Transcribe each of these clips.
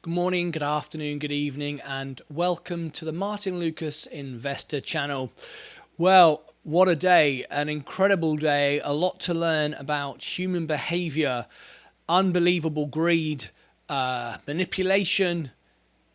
Good morning, good afternoon, good evening, and welcome to the Martyn Lucas Investor Channel. Well, what a day, an incredible day, a lot to learn about human behavior, unbelievable greed, manipulation,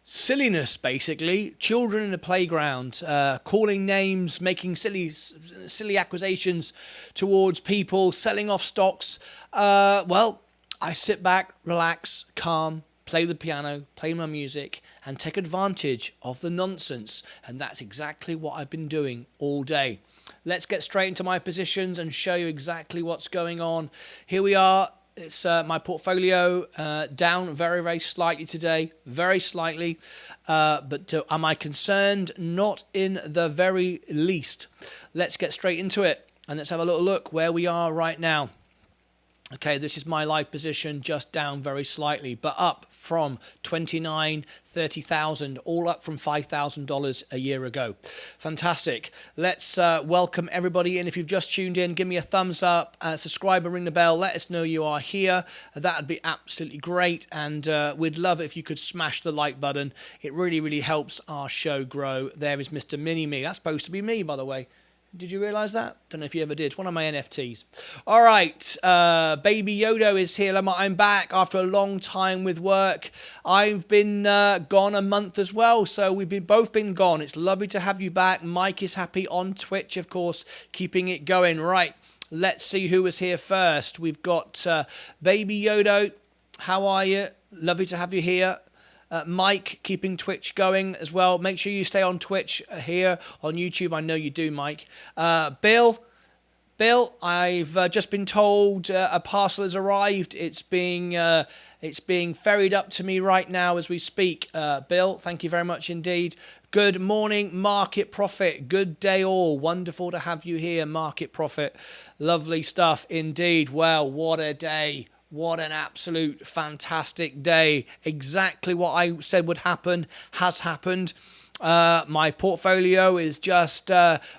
silliness, basically. Children in the playground, calling names, making silly accusations towards people, selling off stocks. Well, I sit back, relax, calm, play the piano, play my music, and take advantage of the nonsense. And that's exactly what I've been doing all day. Let's get straight into my positions and show you exactly what's going on. Here we are. It's my portfolio down very, very slightly today. Very slightly. But am I concerned? Not in the very least. Let's get straight into it. And let's have a little look where we are right now. Okay, this is my live position, just down very slightly, but up from 29, 30,000, all up from $5,000 a year ago. Fantastic. Let's welcome everybody in. If you've just tuned in, give me a thumbs up, subscribe and ring the bell. Let us know you are here. That would be absolutely great. And we'd love it if you could smash the like button. It really, really helps our show grow. There is Mr. Mini-Me. That's supposed to be me, by the way. Did you realise that? Don't know if you ever did. One of my NFTs. All right. Baby Yodo is here. I'm back after a long time with work. I've been gone a month as well. So we've both been gone. It's lovely to have you back. Mike is happy on Twitch, of course, keeping it going. Right. Let's see who was here first. We've got Baby Yodo. How are you? Lovely to have you here. Mike, keeping Twitch going as well. Make sure you stay on Twitch here on YouTube. I know you do, Mike. Bill, I've just been told a parcel has arrived. It's being ferried up to me right now as we speak. Bill, thank you very much indeed. Good morning, Market Profit. Good day all. Wonderful to have you here, Market Profit. Lovely stuff indeed. Well, what a day. What an absolute fantastic day. Exactly what I said would happen has happened. My portfolio is just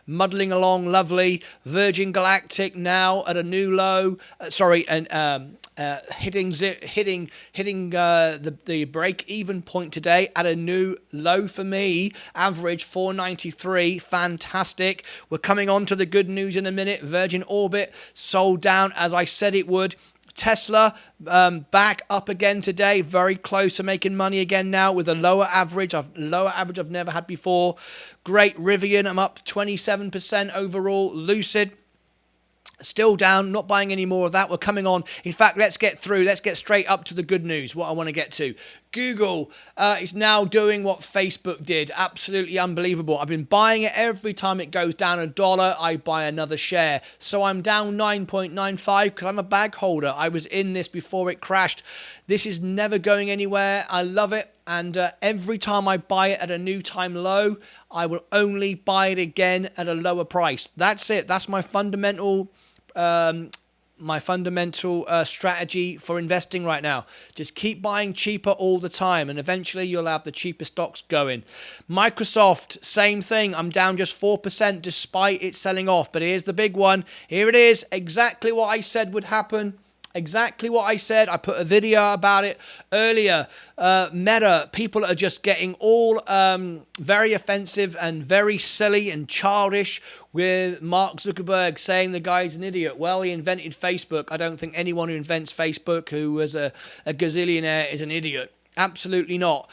muddling along lovely. Virgin Galactic now at a new low. Hitting the break-even point today at a new low for me. Average 493. Fantastic. We're coming on to the good news in a minute. Virgin Orbit sold down as I said it would. Tesla back up again today, very close to making money again now with a lower average. I've never had before. Great. Rivian, I'm up 27% overall. Lucid, still down, not buying any more of that. We're coming on. In fact, let's get straight up to the good news, what I want to get to. Google is now doing what Facebook did. Absolutely unbelievable. I've been buying it every time it goes down $1, I buy another share. So I'm down 9.95 because I'm a bag holder. I was in this before it crashed. This is never going anywhere. I love it. And every time I buy it at a new time low, I will only buy it again at a lower price. That's it. That's my fundamental strategy for investing right now. Just keep buying cheaper all the time and eventually you'll have the cheaper stocks going. Microsoft, same thing. I'm down just 4% despite it selling off. But here's the big one. Here it is. Exactly what I said would happen. Exactly what I said. I put a video about it earlier. Meta, people are just getting all very offensive and very silly and childish with Mark Zuckerberg saying the guy's an idiot. Well, he invented Facebook. I don't think anyone who invents Facebook who was a gazillionaire is an idiot. Absolutely not.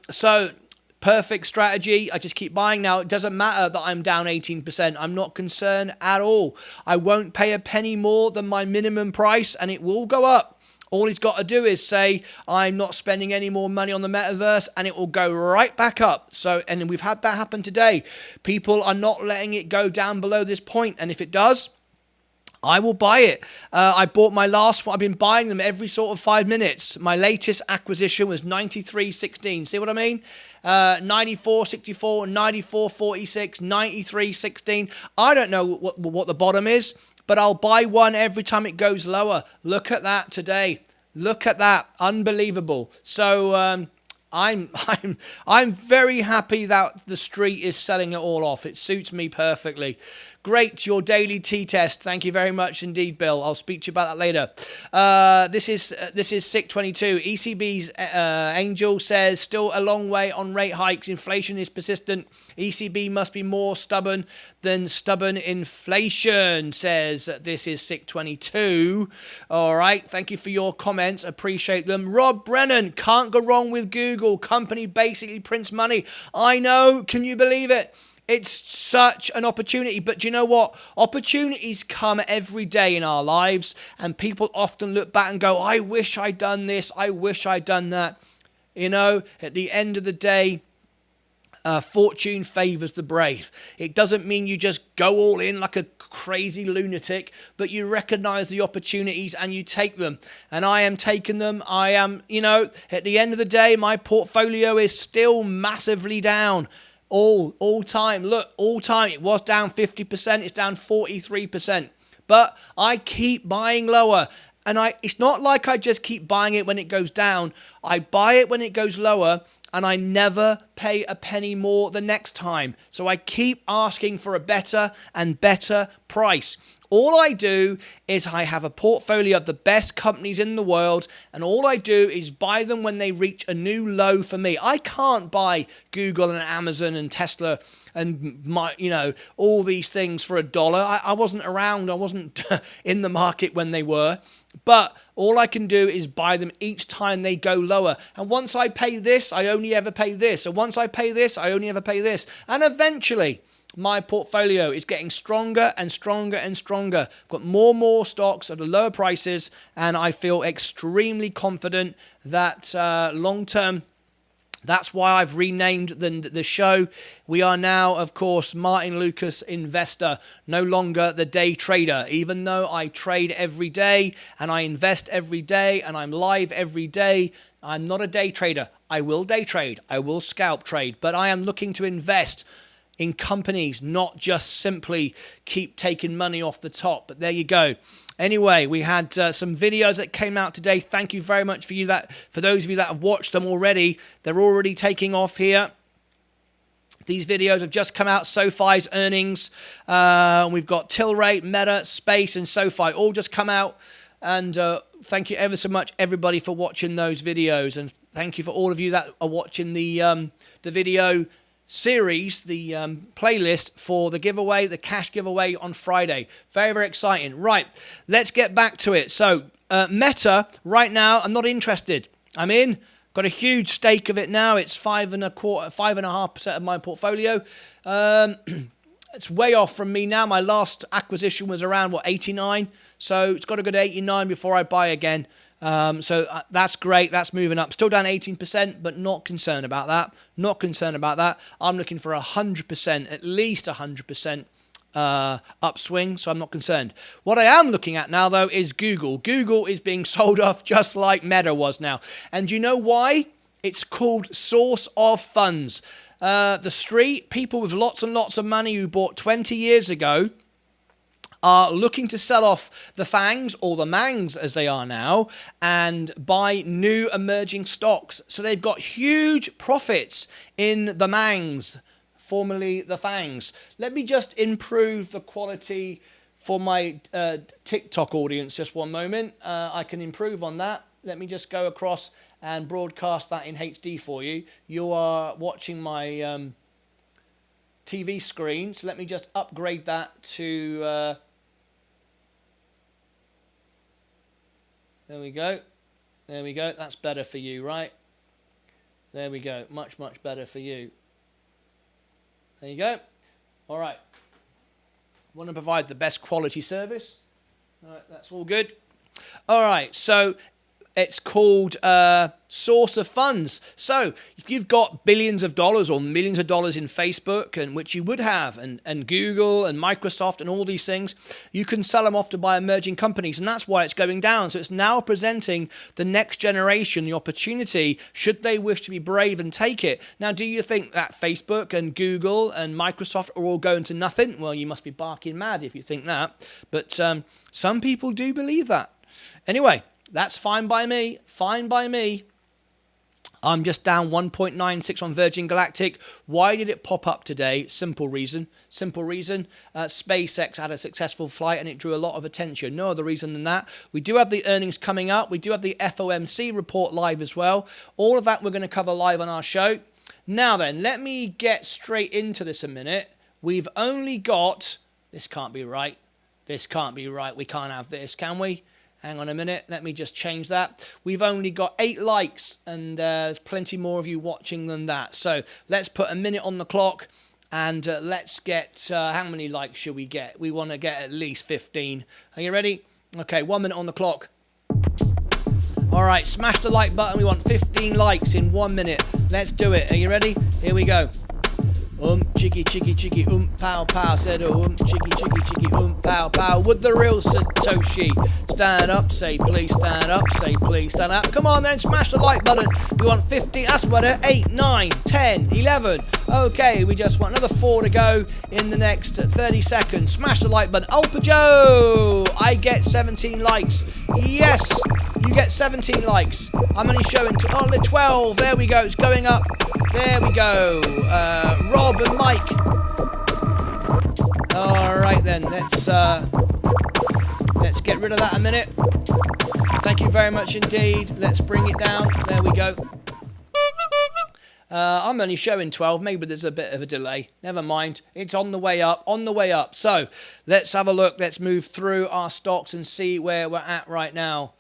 So perfect strategy. I just keep buying now. It doesn't matter that I'm down 18%. I'm not concerned at all. I won't pay a penny more than my minimum price and it will go up. All he's got to do is say, I'm not spending any more money on the metaverse and it will go right back up. So, and we've had that happen today. People are not letting it go down below this point. And if it does, I will buy it. I bought my last one. I've been buying them every sort of 5 minutes. My latest acquisition was 93.16. See what I mean? 94.64, 94.46, 93.16. I don't know what the bottom is, but I'll buy one every time it goes lower. Look at that today. Look at that. Unbelievable. So I'm very happy that the street is selling it all off. It suits me perfectly. Great, your daily t-test. Thank you very much indeed, Bill. I'll speak to you about that later. This is SIC22. ECB's Angel says, still a long way on rate hikes. Inflation is persistent. ECB must be more stubborn than stubborn inflation, says this is SIC22. All right, thank you for your comments. Appreciate them. Rob Brennan, can't go wrong with Google. Company basically prints money. I know, can you believe it? It's such an opportunity, but do you know what? Opportunities come every day in our lives, and people often look back and go, I wish I'd done this, I wish I'd done that. You know, at the end of the day, fortune favors the brave. It doesn't mean you just go all in like a crazy lunatic, but you recognize the opportunities and you take them. And I am taking them. I am, you know, at the end of the day, my portfolio is still massively down. All time. Look, all time. It was down 50%. It's down 43%. But I keep buying lower. And it's not like I just keep buying it when it goes down. I buy it when it goes lower, and I never pay a penny more the next time. So I keep asking for a better and better price. All I do is I have a portfolio of the best companies in the world, and all I do is buy them when they reach a new low for me. I can't buy Google and Amazon and Tesla and all these things for $1. I wasn't around. I wasn't in the market when they were. But all I can do is buy them each time they go lower. And once I pay this, I only ever pay this. And once I pay this, I only ever pay this. And eventually, my portfolio is getting stronger and stronger and stronger. I've got more and more stocks at the lower prices, and I feel extremely confident that long term, that's why I've renamed the show. We are now, of course, Martyn Lucas Investor, no longer the day trader. Even though I trade every day and I invest every day and I'm live every day, I'm not a day trader. I will day trade. I will scalp trade, but I am looking to invest in companies, not just simply keep taking money off the top. But there you go. Anyway, we had some videos that came out today. Thank you very much for those of you that have watched them already. They're already taking off here. These videos have just come out. SoFi's earnings. We've got Tilray, Meta, Space, and SoFi all just come out. And thank you ever so much, everybody, for watching those videos. And thank you for all of you that are watching the video series, the playlist for the giveaway, the cash giveaway on Friday. Very, very exciting. Right, let's get back to it. So Meta, right now, I'm not interested. I'm in. Got a huge stake of it now. It's 5.5% of my portfolio. It's way off from me now. My last acquisition was around, 89? So it's got to go to 89 before I buy again. So that's great. That's moving up. Still down 18%, but not concerned about that. Not concerned about that. I'm looking for 100%, at least 100% upswing, so I'm not concerned. What I am looking at now, though, is Google. Google is being sold off just like Meta was now. And do you know why? It's called source of funds. The street, people with lots and lots of money who bought 20 years ago, are looking to sell off the FANGs, or the MANGs as they are now, and buy new emerging stocks. So they've got huge profits in the MANGs, formerly the FANGs. Let me just improve the quality for my TikTok audience just one moment. I can improve on that. Let me just go across and broadcast that in HD for you. You are watching my TV screen, so let me just upgrade that to... There we go. There we go. That's better for you, right? There we go. Much, much better for you. There you go. All right. Want to provide the best quality service. All right, that's all good. All right, so it's called source of funds. So if you've got billions of dollars or millions of dollars in Facebook, and which you would have, and Google and Microsoft and all these things, you can sell them off to buy emerging companies, and that's why it's going down. So it's now presenting the next generation the opportunity, should they wish to be brave and take it. Now, do you think that Facebook and Google and Microsoft are all going to nothing? Well, you must be barking mad if you think that. But some people do believe that. Anyway, that's fine by me. Fine by me. I'm just down 1.96 on Virgin Galactic. Why did it pop up today? Simple reason. SpaceX had a successful flight and it drew a lot of attention. No other reason than that. We do have the earnings coming up. We do have the FOMC report live as well. All of that we're going to cover live on our show. Now then, let me get straight into this a minute. We've only got... This can't be right. This can't be right. We can't have this, can we? Hang on a minute, let me just change that. We've only got 8 likes and there's plenty more of you watching than that. So let's put a minute on the clock and let's get, how many likes should we get? We want to get at least 15. Are you ready? Okay, 1 minute on the clock. All right, smash the like button. We want 15 likes in 1 minute. Let's do it. Are you ready? Here we go. Chicky, chicky, chicky, pow, pow, said chicky, chicky, chicky, pow, pow. Would the real Satoshi stand up, say please, stand up, say please, stand up. Come on then, smash the like button. We want 15, that's what it, 8, 9, 10, 11. Okay, we just want another 4 to go in the next 30 seconds. Smash the like button. Alpa Joe, I get 17 likes. Yes, you get 17 likes. I'm only showing 12. There we go, it's going up. There we go. Rob and Mike. All right then, let's get rid of that a minute. Thank you very much indeed. Let's bring it down. There we go. I'm only showing 12. Maybe there's a bit of a delay. Never mind. It's on the way up. On the way up. So let's have a look. Let's move through our stocks and see where we're at right now.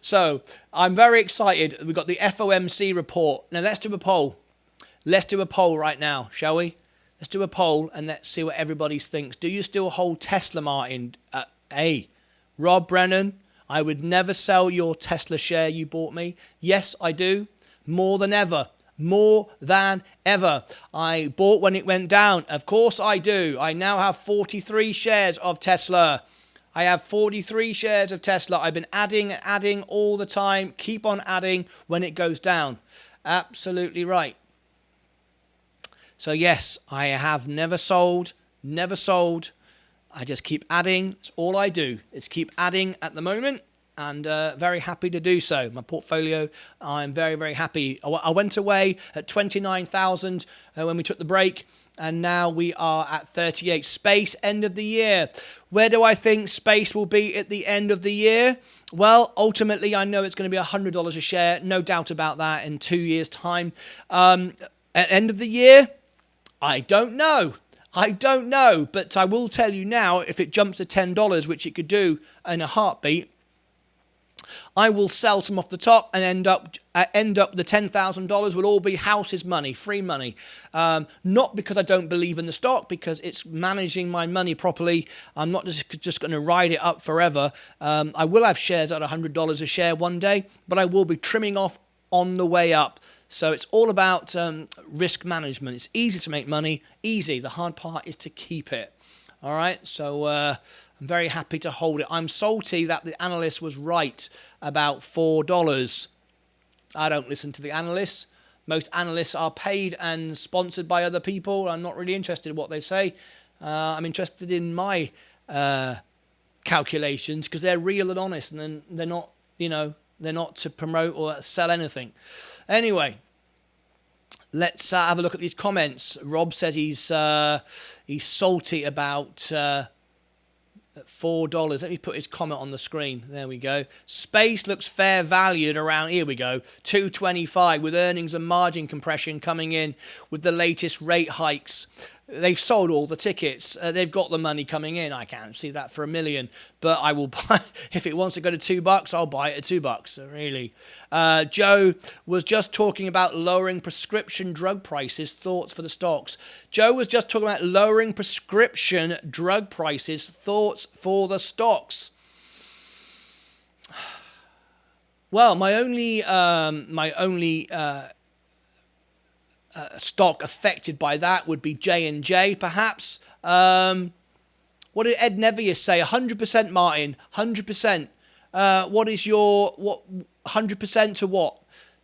So I'm very excited. We've got the FOMC report. Now let's do a poll. Let's do a poll right now, shall we? Let's do a poll and let's see what everybody thinks. Do you still hold Tesla, Martin? Hey, Rob Brennan, I would never sell your Tesla share you bought me. Yes, I do. More than ever. More than ever. I bought when it went down. Of course I do. I now have 43 shares of Tesla. I have 43 shares of Tesla. I've been adding all the time. Keep on adding when it goes down. Absolutely right. So yes, I have never sold. I just keep adding. It's all I do. It's keep adding at the moment and very happy to do so. My portfolio, I'm very, very happy. I went away at 29,000 when we took the break. And now we are at 38. Space, end of the year. Where do I think Space will be at the end of the year? Well, ultimately, I know it's going to be $100 a share. No doubt about that in 2 years' time. At end of the year, I don't know. But I will tell you now, if it jumps to $10, which it could do in a heartbeat, I will sell some off the top and end up the $10,000 will all be house's money, free money. Not because I don't believe in the stock, because it's managing my money properly. I'm not just going to ride it up forever. I will have shares at $100 a share one day, but I will be trimming off on the way up. So it's all about risk management. It's easy to make money, easy. The hard part is to keep it. All right, so I'm very happy to hold it. I'm salty that the analyst was right about $4. I don't listen to the analysts. Most analysts are paid and sponsored by other people. I'm not really interested in what they say. I'm interested in my calculations because they're real and honest, and they're not, they're not to promote or sell anything. Anyway, let's have a look at these comments. Rob says he's salty about $4. Let me put his comment on the screen. There we go. Space looks fair valued around, here we go, $225 with earnings and margin compression coming in with the latest rate hikes. They've sold all the tickets. They've got the money coming in. I can't see that for $1 million, but I will buy. If it wants to go to $2, I'll buy it at $2. Really. Joe was just talking about lowering prescription drug prices. Thoughts for the stocks. Joe was just talking about lowering prescription drug prices. Thoughts for the stocks. Well, my only stock affected by that would be J&J, perhaps. What did Ed Nevius say? 100%, Martin. 100%. What is your 100% to what?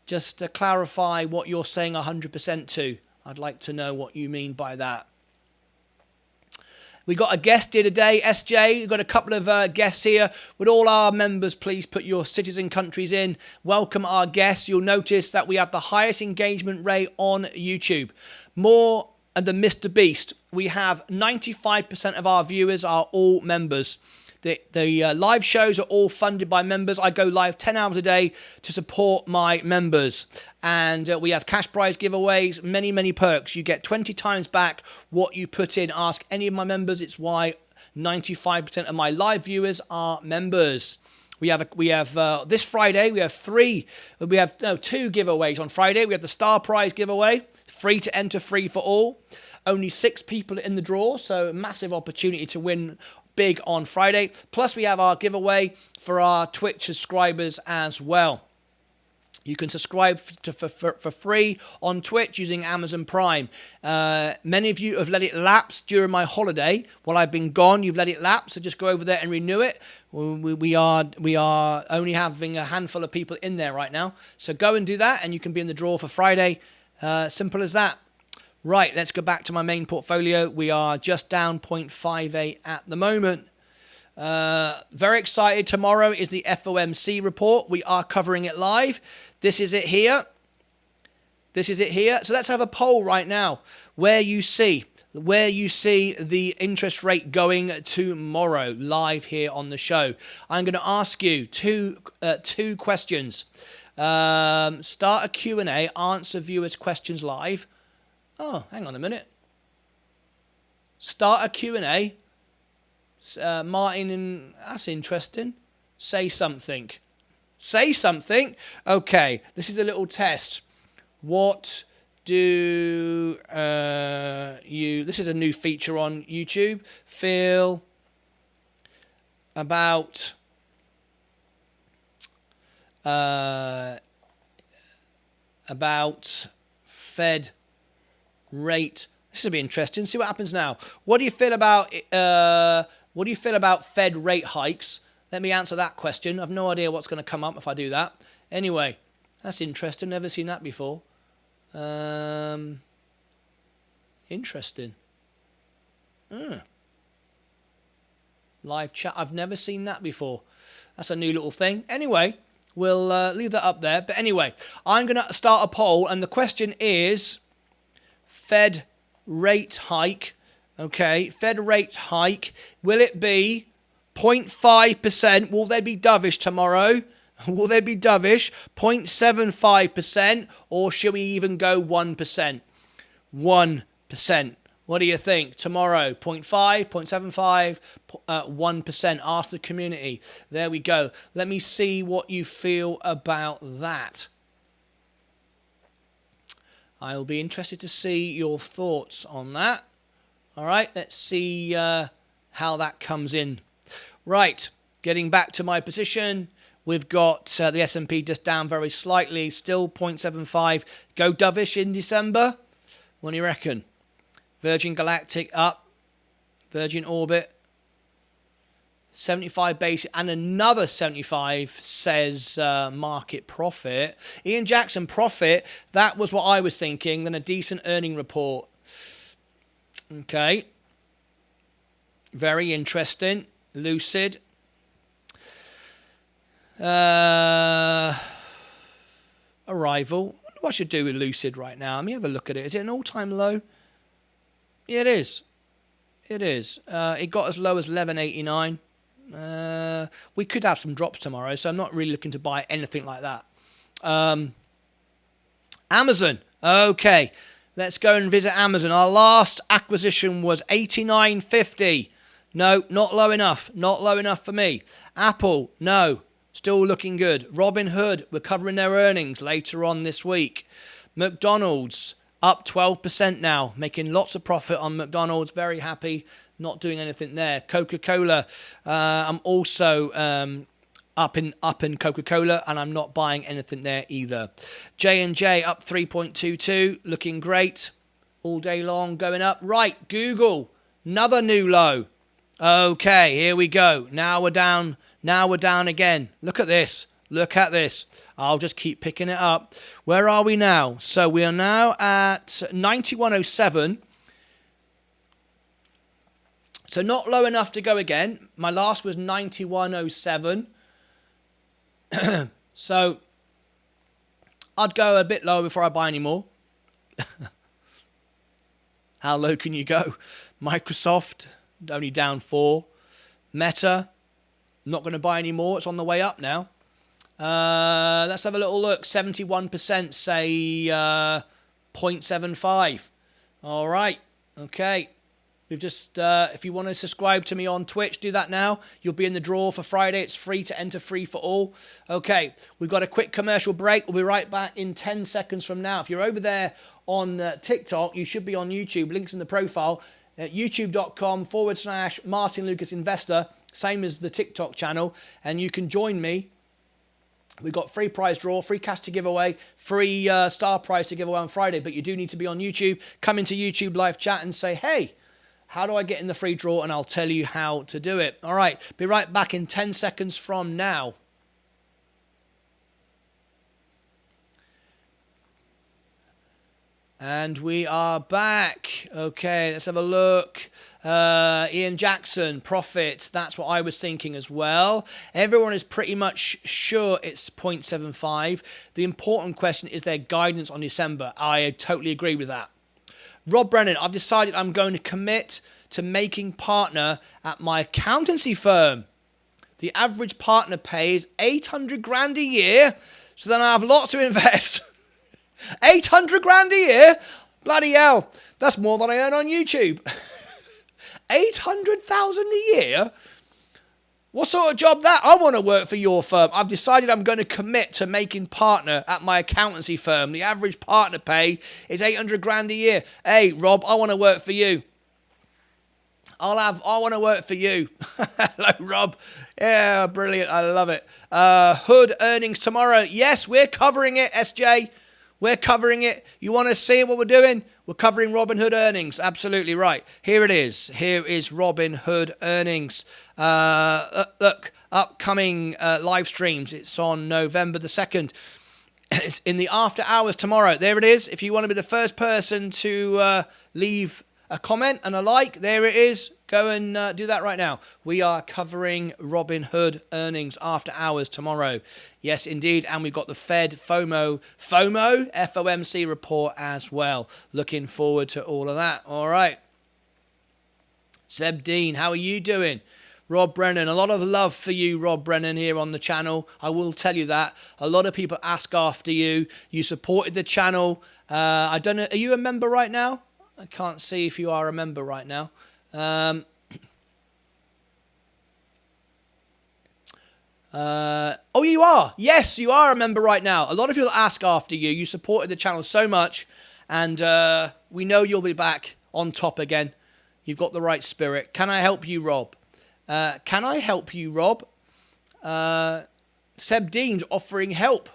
Just to clarify what you're saying 100% to. I'd like to know what you mean by that. We got a guest here today, SJ. We've got a couple of guests here. Would all our members please put your cities and countries in? Welcome our guests. You'll notice that we have the highest engagement rate on YouTube. More than Mr. Beast. We have 95% of our viewers are all members. The live shows are all funded by members. I go live 10 hours a day to support my members. And we have cash prize giveaways, many perks. You get 20 times back what you put in. Ask any of my members. It's why 95% of my live viewers are members. We have this Friday, we have two giveaways on Friday. We have the Star Prize giveaway, free to enter, free for all. Only 6 people in the draw, so a massive opportunity to win big on Friday. Plus we have our giveaway for our Twitch subscribers as well. You can subscribe for free on Twitch using Amazon Prime. Many of you have let it lapse during my holiday. While I've been gone, you've let it lapse, so just go over there and renew it. We are only having a handful of people in there right now. So go and do that, and you can be in the draw for Friday. Simple as that. Right, let's go back to my main portfolio. We are just down 0.58 at the moment. Very excited. Tomorrow is the FOMC report. We are covering it live. This is it here. So let's have a poll right now where you see the interest rate going tomorrow live here on the show. I'm going to ask you two questions. Start a Q&A, answer viewers' questions live. Oh, hang on a minute. Start a Q&A. Martyn, that's interesting. Say something. Okay, this is a little test. What do this is a new feature on YouTube, feel about Fed rate. This will be interesting. See what happens now. What do you feel about Fed rate hikes? Let me answer that question. I've no idea what's going to come up if I do that. Anyway, that's interesting. Never seen that before. Interesting. Live chat. I've never seen that before. That's a new little thing. Anyway, we'll leave that up there. But anyway, I'm going to start a poll, and the question is Fed rate hike. Okay, Fed rate hike. Will it be 0.5%? Will they be dovish tomorrow? Will they be dovish? 0.75%? Or should we even go 1%? 1%. What do you think? Tomorrow, 0.5, 0.75, 1%. Ask the community. There we go. Let me see what you feel about that. I'll be interested to see your thoughts on that. All right, let's see how that comes in. Right, getting back to my position, we've got the S&P just down very slightly, still 0.75. Go dovish in December? What do you reckon? Virgin Galactic up, Virgin Orbit, 75 basic, and another 75 says market profit. Ian Jackson, profit, that was what I was thinking, then a decent earning report. Okay. Very interesting. Lucid. Arrival. I wonder what I should do with Lucid right now. Let me have a look at it. Is it an all-time low? Yeah, it is. It is. It got as low as 11.89. We could have some drops tomorrow, so I'm not really looking to buy anything like that. Amazon. Okay. Let's go and visit Amazon. Our last acquisition was $89.50. No, not low enough. Not low enough for me. Apple, no. Still looking good. Robinhood, we're covering their earnings later on this week. McDonald's, up 12% now. Making lots of profit on McDonald's. Very happy. Not doing anything there. Coca-Cola, I'm also up in Coca-Cola, and I'm not buying anything there either. J&J up 3.22, looking great all day long, going up. Right, Google, another new low. Okay, here we go. Now we're down again. Look at this. I'll just keep picking it up. Where are we now? So we are now at 91.07. So not low enough to go again. My last was 91.07. So I'd go a bit lower before I buy any more. How low can you go? Microsoft, only down 4. Meta, not going to buy any more. It's on the way up now. Let's have a little look. 71% say 0.75. All right. Okay. We've just, if you want to subscribe to me on Twitch, do that now. You'll be in the draw for Friday. It's free to enter, free for all. Okay. We've got a quick commercial break. We'll be right back in 10 seconds from now. If you're over there on TikTok, you should be on YouTube. Links in the profile at youtube.com/Martyn Lucas Investor. Same as the TikTok channel. And you can join me. We've got free prize draw, free cash to give away, free star prize to give away on Friday. But you do need to be on YouTube. Come into YouTube live chat and say, hey, how do I get in the free draw? And I'll tell you how to do it. All right. Be right back in 10 seconds from now. And we are back. Okay, let's have a look. Ian Jackson, profit. That's what I was thinking as well. Everyone is pretty much sure it's 0.75. The important question is their guidance on December. I totally agree with that. Rob Brennan, I've decided I'm going to commit to making partner at my accountancy firm. The average partner pays 800 grand a year, so then I have lots to invest. 800 grand a year? Bloody hell. That's more than I earn on YouTube. 800,000 a year? What sort of job that? I want to work for your firm. I've decided I'm going to commit to making partner at my accountancy firm. The average partner pay is 800 grand a year. Hey, Rob, I want to work for you. I want to work for you. Hello, Rob. Yeah, brilliant. I love it. Hood earnings tomorrow. Yes, we're covering it, SJ. We're covering it. You want to see what we're doing? We're covering Robinhood earnings. Absolutely right. Here it is. Here is Robinhood earnings. Look, upcoming live streams. It's on November the 2nd. It's in the after hours tomorrow. There it is. If you want to be the first person to leave a comment and a like, there it is. Go and do that right now. We are covering Robinhood earnings after hours tomorrow. Yes, indeed. And we've got the Fed FOMC report as well. Looking forward to all of that. All right. Seb Dean, how are you doing? Rob Brennan, a lot of love for you, Rob Brennan, here on the channel. I will tell you that. A lot of people ask after you. You supported the channel. I don't know. Are you a member right now? I can't see if you are a member right now. Oh, you are. Yes, you are a member right now. A lot of people ask after you. You supported the channel so much. And we know you'll be back on top again. You've got the right spirit. Can I help you, Rob? Can I help you, Rob? Seb Dean's offering help.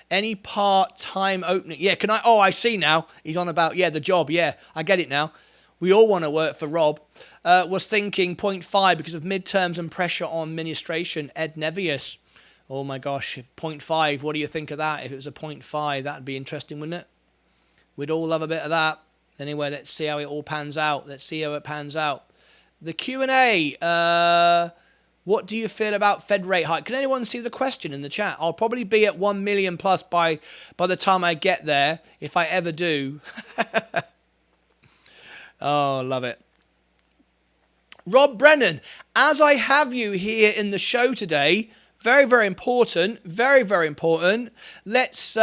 Any part-time opening? Yeah, can I? Oh, I see now. He's on about, yeah, the job. Yeah, I get it now. We all want to work for Rob. Was thinking 0.5 because of midterms and pressure on administration. Ed Nevius. Oh my gosh, if 0.5, what do you think of that? If it was a 0.5, that'd be interesting, wouldn't it? We'd all love a bit of that. Anyway, let's see how it all pans out. Let's see how it pans out. The Q&A. What do you feel about Fed rate hike? Can anyone see the question in the chat? I'll probably be at 1 million plus by the time I get there, if I ever do. Oh, love it. Rob Brennan, as I have you here in the show today, very, very important, very, very important. Let's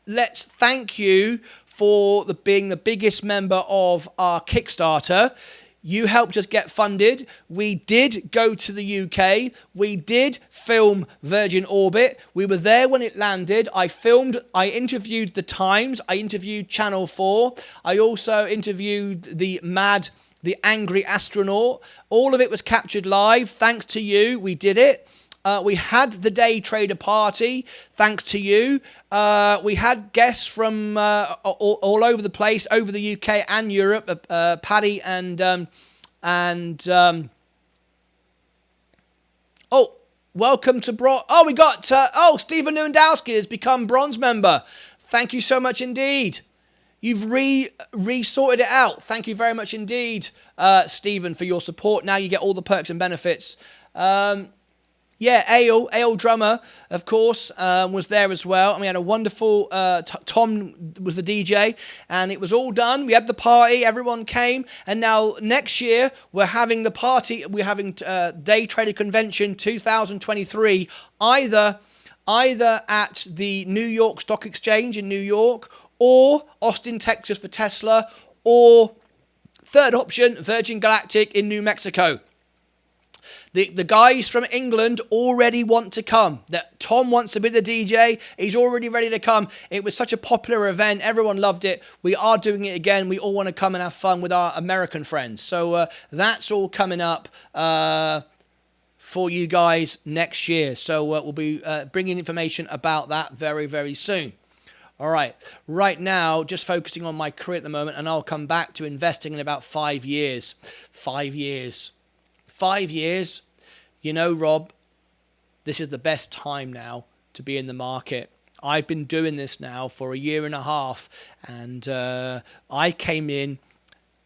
thank you for being the biggest member of our Kickstarter. You helped us get funded. We did go to the UK. We did film Virgin Orbit. We were there when it landed. I interviewed The Times. I interviewed Channel 4. I also interviewed the angry astronaut. All of it was captured live. Thanks to you, we did it. We had the day trader party, thanks to you. We had guests from all over the place, over the UK and Europe. Paddy and oh, welcome to Oh, we got Stephen Lewandowski has become bronze member. Thank you so much indeed. You've re-sorted it out. Thank you very much indeed, Stephen, for your support. Now you get all the perks and benefits. Yeah, Ale Drummer, of course, was there as well. And we had a wonderful, Tom was the DJ, and it was all done. We had the party, everyone came. And now next year, we're having the party, we're having Day Trader Convention 2023, either at the New York Stock Exchange in New York, or Austin, Texas for Tesla, or third option, Virgin Galactic in New Mexico. The guys from England already want to come. Tom wants to be the DJ. He's already ready to come. It was such a popular event. Everyone loved it. We are doing it again. We all want to come and have fun with our American friends. So that's all coming up for you guys next year. So we'll be bringing information about that very, very soon. All right. Right now, just focusing on my career at the moment, and I'll come back to investing in about 5 years. 5 years. 5 years, you know, Rob, this is the best time now to be in the market. I've been doing this now for 1.5 years, and I came in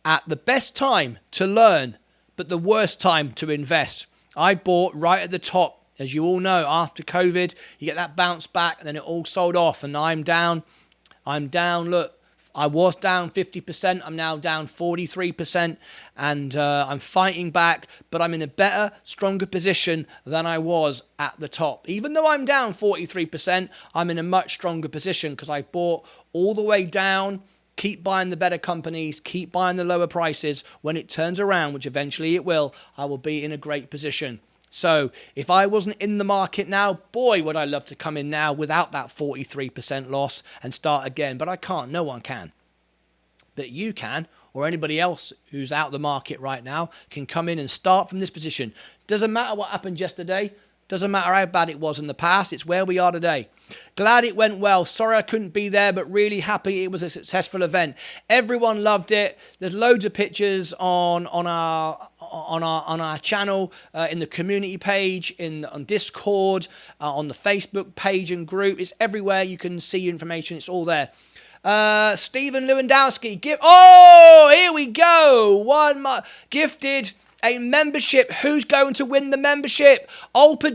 at the best time to learn, but the worst time to invest. I bought right at the top. As you all know, after COVID, you get that bounce back, and then it all sold off, and I'm down. Look, I was down 50%. I'm now down 43%, and I'm fighting back, but I'm in a better, stronger position than I was at the top. Even though I'm down 43%, I'm in a much stronger position because I bought all the way down. Keep buying the better companies, keep buying the lower prices. When it turns around, which eventually it will, I will be in a great position. So if I wasn't in the market now, boy, would I love to come in now without that 43% loss and start again. But I can't. No one can. But you can, or anybody else who's out of the market right now can come in and start from this position. Doesn't matter what happened yesterday. Doesn't matter how bad it was in the past. It's where we are today. Glad it went well. Sorry I couldn't be there, but really happy it was a successful event. Everyone loved it. There's loads of pictures on our channel, in the community page, on Discord, on the Facebook page and group. It's everywhere. You can see information. It's all there. Stephen Lewandowski, here we go. Gifted a membership. Who's going to win the membership? Olpaju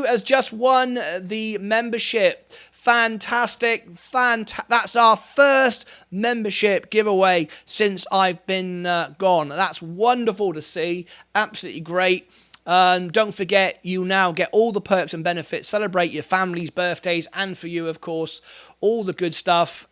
has just won the membership. Fantastic. That's our first membership giveaway since I've been gone. That's wonderful to see. Absolutely great. Don't forget, you now get all the perks and benefits. Celebrate your family's birthdays, and for you, of course, all the good stuff.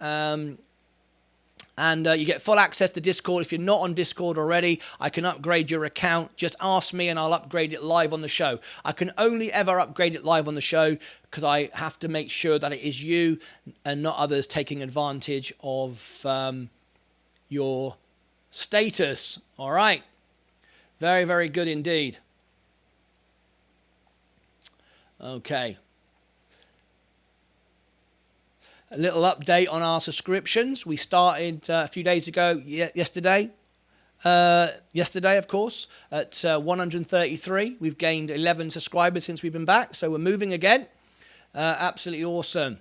And you get full access to Discord. If you're not on Discord already, I can upgrade your account. Just ask me and I'll upgrade it live on the show. I can only ever upgrade it live on the show because I have to make sure that it is you and not others taking advantage of your status. All right. Very, very good indeed. Okay. A little update on our subscriptions. We started a few days ago, yesterday, of course, at 133. We've gained 11 subscribers since we've been back, so we're moving again. Absolutely awesome.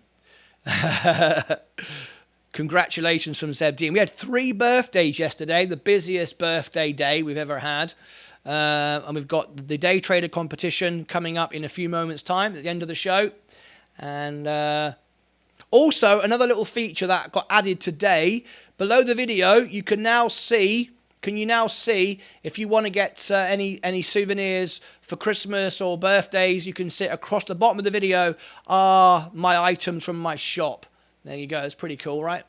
Congratulations from Zeb Dean. We had 3 birthdays yesterday, the busiest birthday day we've ever had. And we've got the day trader competition coming up in a few moments' time at the end of the show. And also, another little feature that got added today, below the video, you can now see, if you want to get any souvenirs for Christmas or birthdays, you can see across the bottom of the video are my items from my shop. There you go. It's pretty cool, right?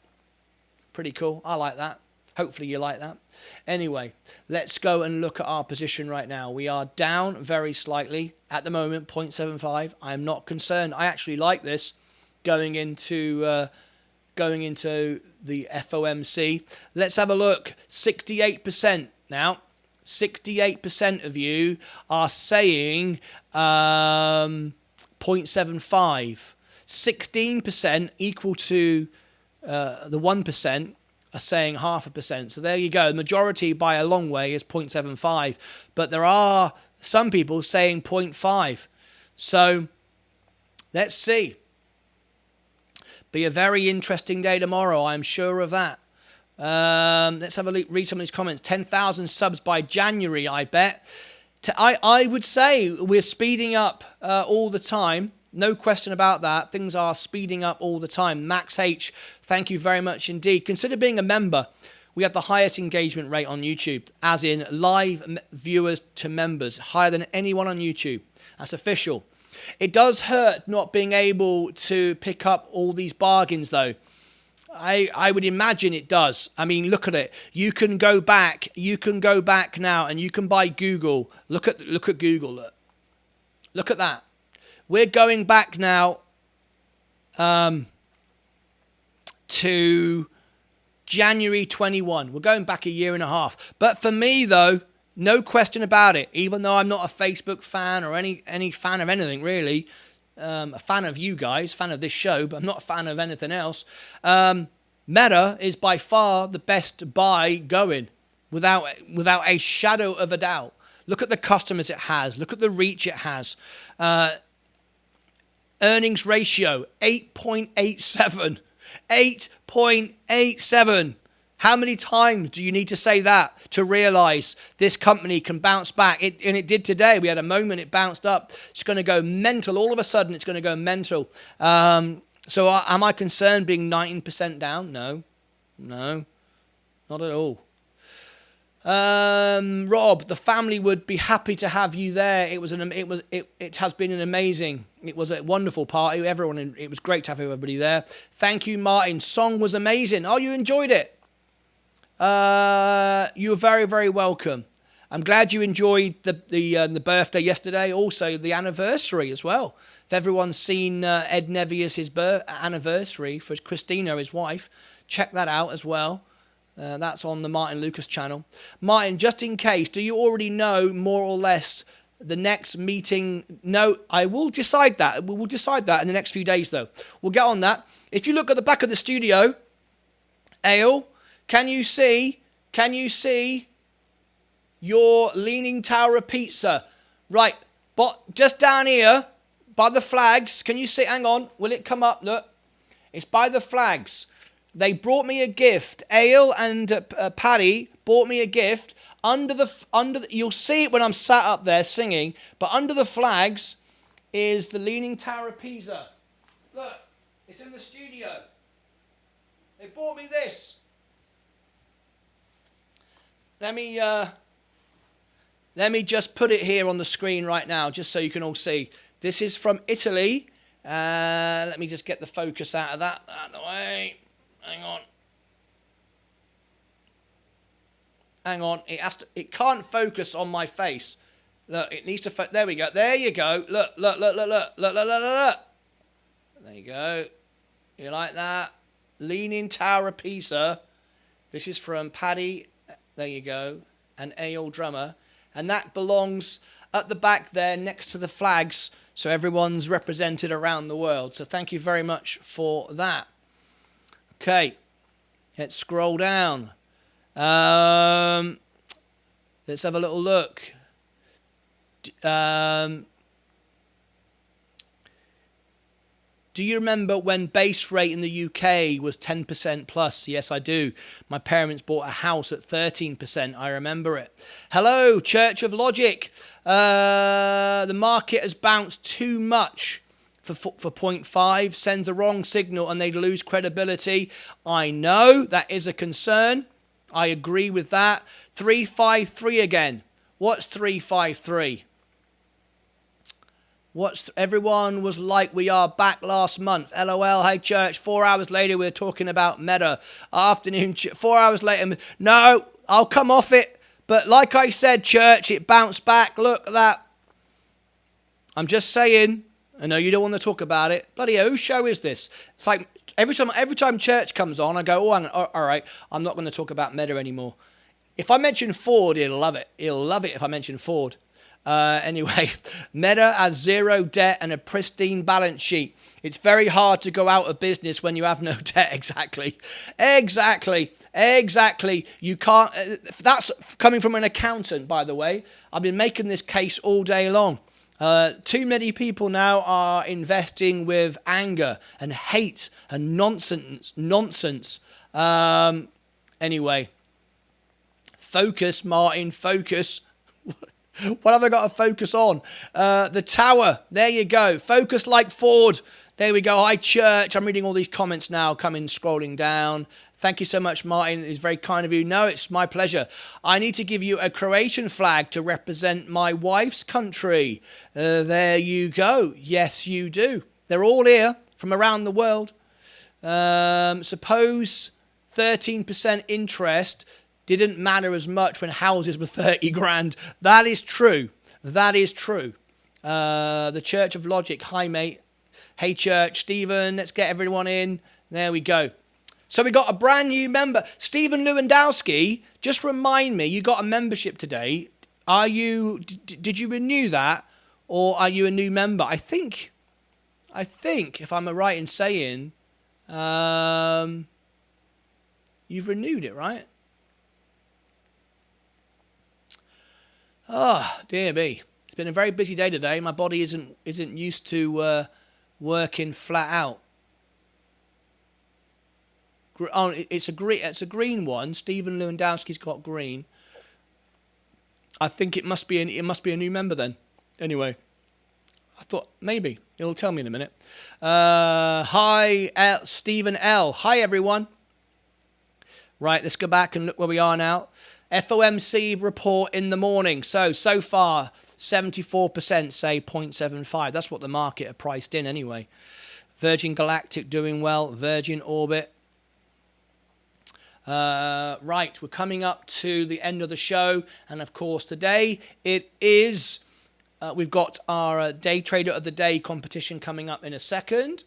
Pretty cool. I like that. Hopefully you like that. Anyway, let's go and look at our position right now. We are down very slightly at the moment, 0.75. I am not concerned. I actually like this. Going into the FOMC. Let's have a look. 68% now. 68% of you are saying 0.75. 16% equal to the 1% are saying 0.5%. So there you go. The majority by a long way is 0.75. But there are some people saying 0.5. So let's see. Be a very interesting day tomorrow. I'm sure of that. Let's have a read some of these comments. 10,000 subs by January, I bet. I would say we're speeding up all the time. No question about that. Things are speeding up all the time. Max H, thank you very much indeed. Consider being a member. We have the highest engagement rate on YouTube, as in live viewers to members, higher than anyone on YouTube. That's official. It does hurt not being able to pick up all these bargains, though. I would imagine it does. I mean, look at it. You can go back. You can go back now, and you can buy Google. Look at Google. Look at that. We're going back now to January 21. We're going back a year and a half. But for me, though, no question about it. Even though I'm not a Facebook fan or any fan of anything really. A fan of you guys, fan of this show, but I'm not a fan of anything else. Meta is by far the best buy going, without a shadow of a doubt. Look at the customers it has. Look at the reach it has. Earnings ratio, 8.87. 8.87. How many times do you need to say that to realize this company can bounce back? And it did today. We had a moment, it bounced up. It's going to go mental. All of a sudden, it's going to go mental. So am I concerned being 19% down? No, not at all. Rob, the family would be happy to have you there. It has been an amazing. It was a wonderful party. It was great to have everybody there. Thank you, Martin. Song was amazing. Oh, you enjoyed it. You're very, very welcome. I'm glad you enjoyed the birthday yesterday. Also, the anniversary as well. If everyone's seen Ed Nevius' anniversary for Christina, his wife, check that out as well. That's on the Martyn Lucas channel. Martin, just in case, do you already know more or less the next meeting? No, I will decide that. We will decide that in the next few days, though. We'll get on that. If you look at the back of the studio, Ale, can you see your Leaning Tower of Pizza? Right, but just down here by the flags. Can you see? Hang on. Will it come up? Look, it's by the flags. They brought me a gift. Ale and Paddy bought me a gift under the. You'll see it when I'm sat up there singing. But under the flags is the Leaning Tower of Pisa. Look, it's in the studio. They bought me this. Let me just put it here on the screen right now, just so you can all see. This is from Italy. Let me just get the focus out of that out of the way. Hang on. It can't focus on my face. Look, it needs to. There we go. There you go. Look. There you go. You like that? Leaning Tower of Pisa. This is from Paddy. There you go. An Ale drummer. And that belongs at the back there next to the flags. So everyone's represented around the world. So thank you very much for that. Okay. Let's scroll down. Let's have a little look. Do you remember when base rate in the UK was 10% plus? Yes, I do. My parents bought a house at 13%. I remember it. Hello, Church of Logic. The market has bounced too much for 0.5. Sends the wrong signal and they lose credibility. I know that is a concern. I agree with that. 353 again. What's 353? Everyone was like, we are back last month. LOL, hey church. 4 hours later, we're talking about Meta. Afternoon, 4 hours later. No, I'll come off it. But like I said, church, it bounced back. Look at that. I'm just saying. I know you don't want to talk about it. Bloody hell, whose show is this? It's like every time church comes on, I go, all right, I'm not going to talk about Meta anymore. If I mention Ford, he'll love it. He'll love it if I mention Ford. Anyway, Meta has zero debt and a pristine balance sheet. It's very hard to go out of business when you have no debt. Exactly. You can't. That's coming from an accountant, by the way. I've been making this case all day long. Too many people now are investing with anger and hate and nonsense. Anyway, focus, Martin, focus. What have I got to focus on? The tower. There you go. Focus like Ford. There we go. Hi, church. I'm reading all these comments now, scrolling down. Thank you so much, Martin. It's very kind of you. No, it's my pleasure. I need to give you a Croatian flag to represent my wife's country. There you go. Yes, you do. They're all here from around the world. Suppose 13% interest didn't matter as much when houses were 30 grand. That is true. That is true. The Church of Logic. Hi, mate. Hey, church. Stephen, let's get everyone in. There we go. So we got a brand new member. Stephen Lewandowski, just remind me, you got a membership today. Did you renew that? Or are you a new member? I think, if I'm right in saying, you've renewed it, right? Oh, dear me. It's been a very busy day today. My body isn't used to working flat out. Oh, it's a green one. Stephen Lewandowski's got green. I think it must be a new member then. Anyway, I thought maybe it'll tell me in a minute. Hi, Stephen L. Hi, everyone. Right, let's go back and look where we are now. FOMC report in the morning. So far, 74% say 0.75. That's what the market are priced in anyway. Virgin Galactic doing well. Virgin Orbit. Right, we're coming up to the end of the show. And of course, today it is, we've got our Day Trader of the Day competition coming up in a second.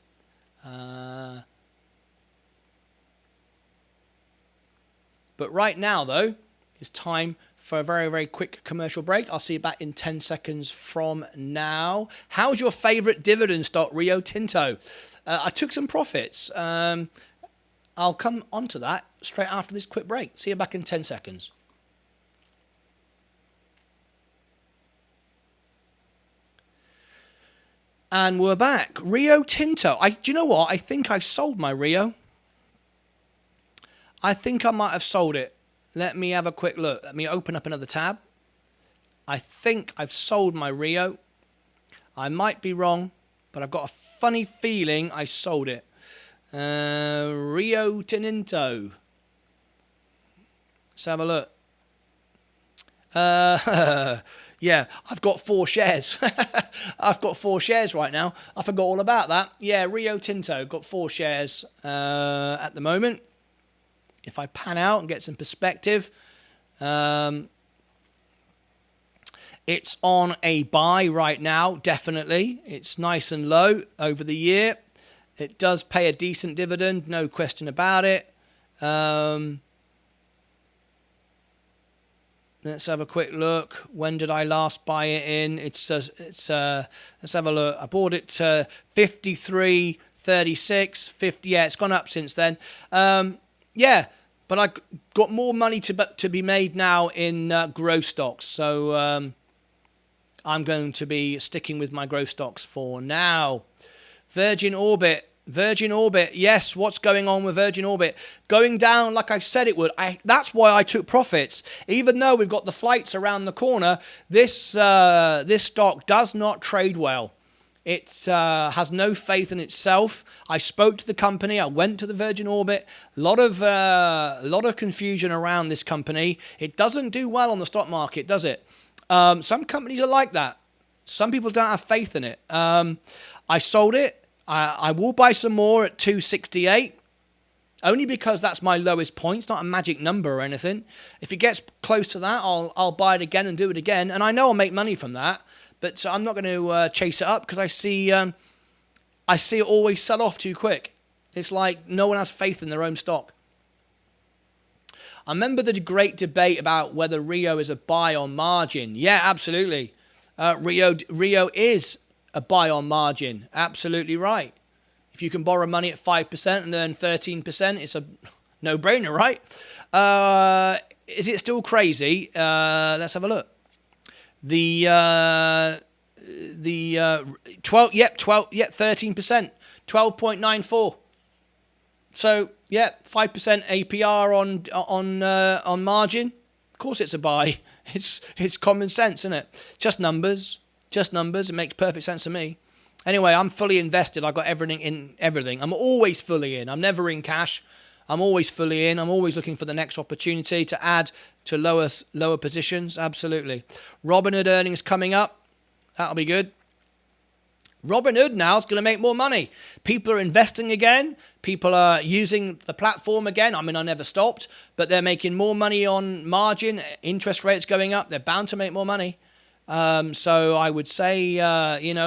But right now, though, it's time for a very, very quick commercial break. I'll see you back in 10 seconds from now. How's your favorite dividend stock, Rio Tinto? I took some profits. I'll come onto that straight after this quick break. See you back in 10 seconds. And we're back. Rio Tinto. Do you know what? I think I sold my Rio. I think I might have sold it. Let me have a quick look. Let me open up another tab. I think I've sold my Rio. I might be wrong, but I've got a funny feeling I sold it. Rio Tinto. Let's have a look. Yeah, I've got 4 shares. I've got 4 shares right now. I forgot all about that. Yeah, Rio Tinto. Got 4 shares at the moment. If I pan out and get some perspective, it's on a buy right now, definitely. It's nice and low over the year. It does pay a decent dividend, no question about it. Let's have a quick look. When did I last buy it in? Let's have a look. I bought it 53.36, 50. Yeah, it's gone up since then. Yeah, but I got more money to be made now in growth stocks. So I'm going to be sticking with my growth stocks for now. Virgin Orbit. Yes, what's going on with Virgin Orbit? Going down like I said it would. That's why I took profits. Even though we've got the flights around the corner, this stock does not trade well. It has no faith in itself. I spoke to the company. I went to the Virgin Orbit. A lot of confusion around this company. It doesn't do well on the stock market, does it? Some companies are like that. Some people don't have faith in it. I sold it. I will buy some more at 268, only because that's my lowest point. It's not a magic number or anything. If it gets close to that, I'll buy it again and do it again. And I know I'll make money from that, but I'm not going to chase it up because I see it always sell off too quick. It's like no one has faith in their own stock. I remember the great debate about whether Rio is a buy on margin. Yeah, absolutely. Rio is a buy on margin. Absolutely right. If you can borrow money at 5% and earn 13%, it's a no-brainer, right? Is it still crazy? Let's have a look. The 13%, 12.94. So yeah, 5% APR on margin. Of course, it's a buy. It's common sense, isn't it? Just numbers. It makes perfect sense to me. Anyway, I'm fully invested. I've got everything in everything. I'm always fully in. I'm never in cash. I'm always fully in. I'm always looking for the next opportunity to add to lower positions. Absolutely. Robinhood earnings coming up. That'll be good. Robinhood now is going to make more money. People are investing again. People are using the platform again. I mean, I never stopped, but they're making more money on margin. Interest rates going up. They're bound to make more money. So I would say,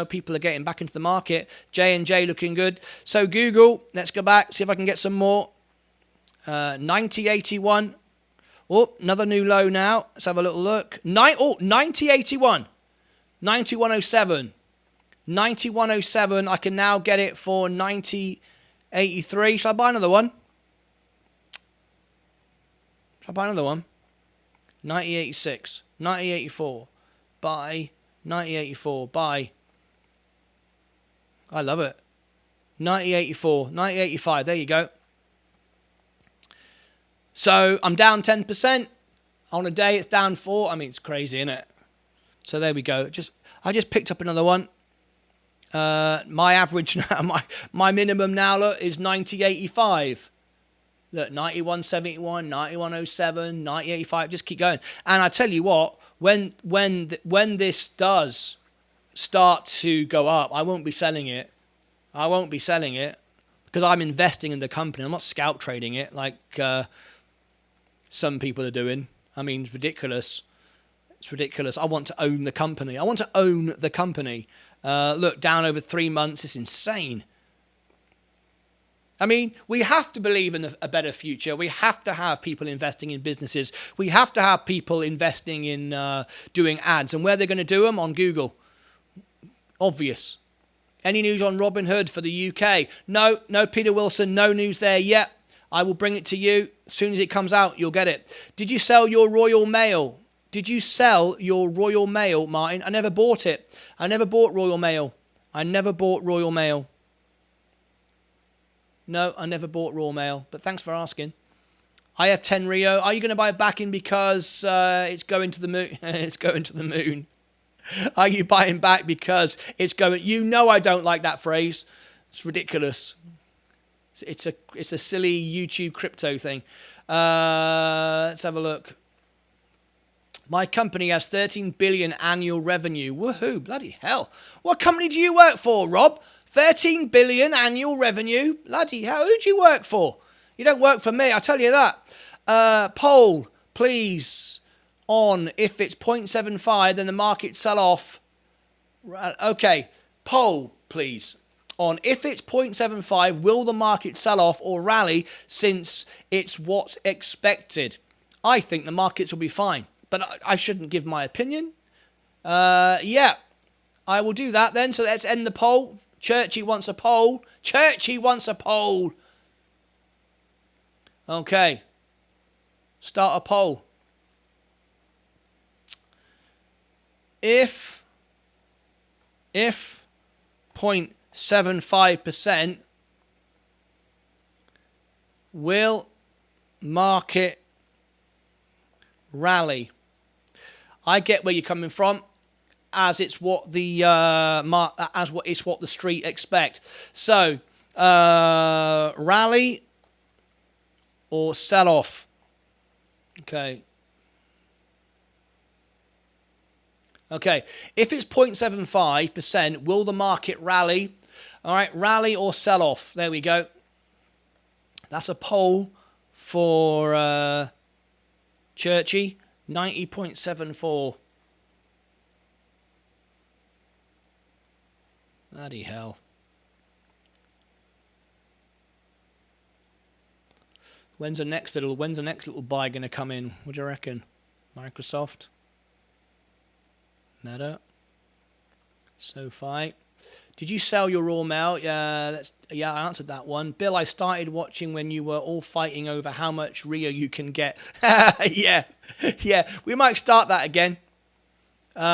people are getting back into the market. J&J looking good. So Google, let's go back, see if I can get some more. 90.81. Oh, another new low now. Let's have a little look. 90.81. 91.07. 91.07. I can now get it for 90.83. Shall I buy another one? 90.86. 90.84. Buy. 90.84. Buy. I love it. 90.84. 90.85. There you go. So I'm down 10%. On a day, it's down 4. I mean, it's crazy, isn't it? So there we go. I just picked up another one. My average now, my minimum now, look, is 90.85. Look, 91.71, 91.07, 90.85. Just keep going. And I tell you what, when this does start to go up, I won't be selling it. Because I'm investing in the company. I'm not scalp trading it like some people are doing. I mean, it's ridiculous. I want to own the company. Look, down over 3 months. It's insane. I mean, we have to believe in a better future. We have to have people investing in businesses. We have to have people investing in doing ads. And where they're going to do them? On Google. Obvious. Any news on Robinhood for the UK? No, Peter Wilson, no news there yet. I will bring it to you. As soon as it comes out, you'll get it. Did you sell your Royal Mail? Martin? I never bought it. I never bought Royal Mail. No, I never bought Royal Mail. But thanks for asking. I have 10 Rio. Are you going to buy it back in because it's going to the moon? It's going to the moon. Are you buying back because it's going? You know I don't like that phrase. It's ridiculous. It's a silly YouTube crypto thing. Let's have a look. My company has 13 billion annual revenue. Woohoo, bloody hell. What company do you work for, Rob? 13 billion annual revenue? Bloody hell, who do you work for? You don't work for me, I tell you that. Poll, please, on if it's 0.75, then the market sell off. Okay, poll, please. On if it's 0.75, will the market sell off or rally since it's what's expected? I think the markets will be fine. But I shouldn't give my opinion. Yeah, I will do that then. So let's end the poll. Churchy wants a poll. Okay. Start a poll. If 0.75%, will market rally? I get where you're coming from, as it's what the what the street expect. So, rally or sell off. Okay. If it's 0.75%, will the market rally? All right, rally or sell off. There we go. That's a poll for Churchy. 90.74. Bloody hell. When's the next little buy going to come in? What do you reckon? Microsoft? Meta? SoFi? Did you sell your Raw Mail? Yeah, I answered that one. Bill, I started watching when you were all fighting over how much Rio you can get. Yeah, we might start that again.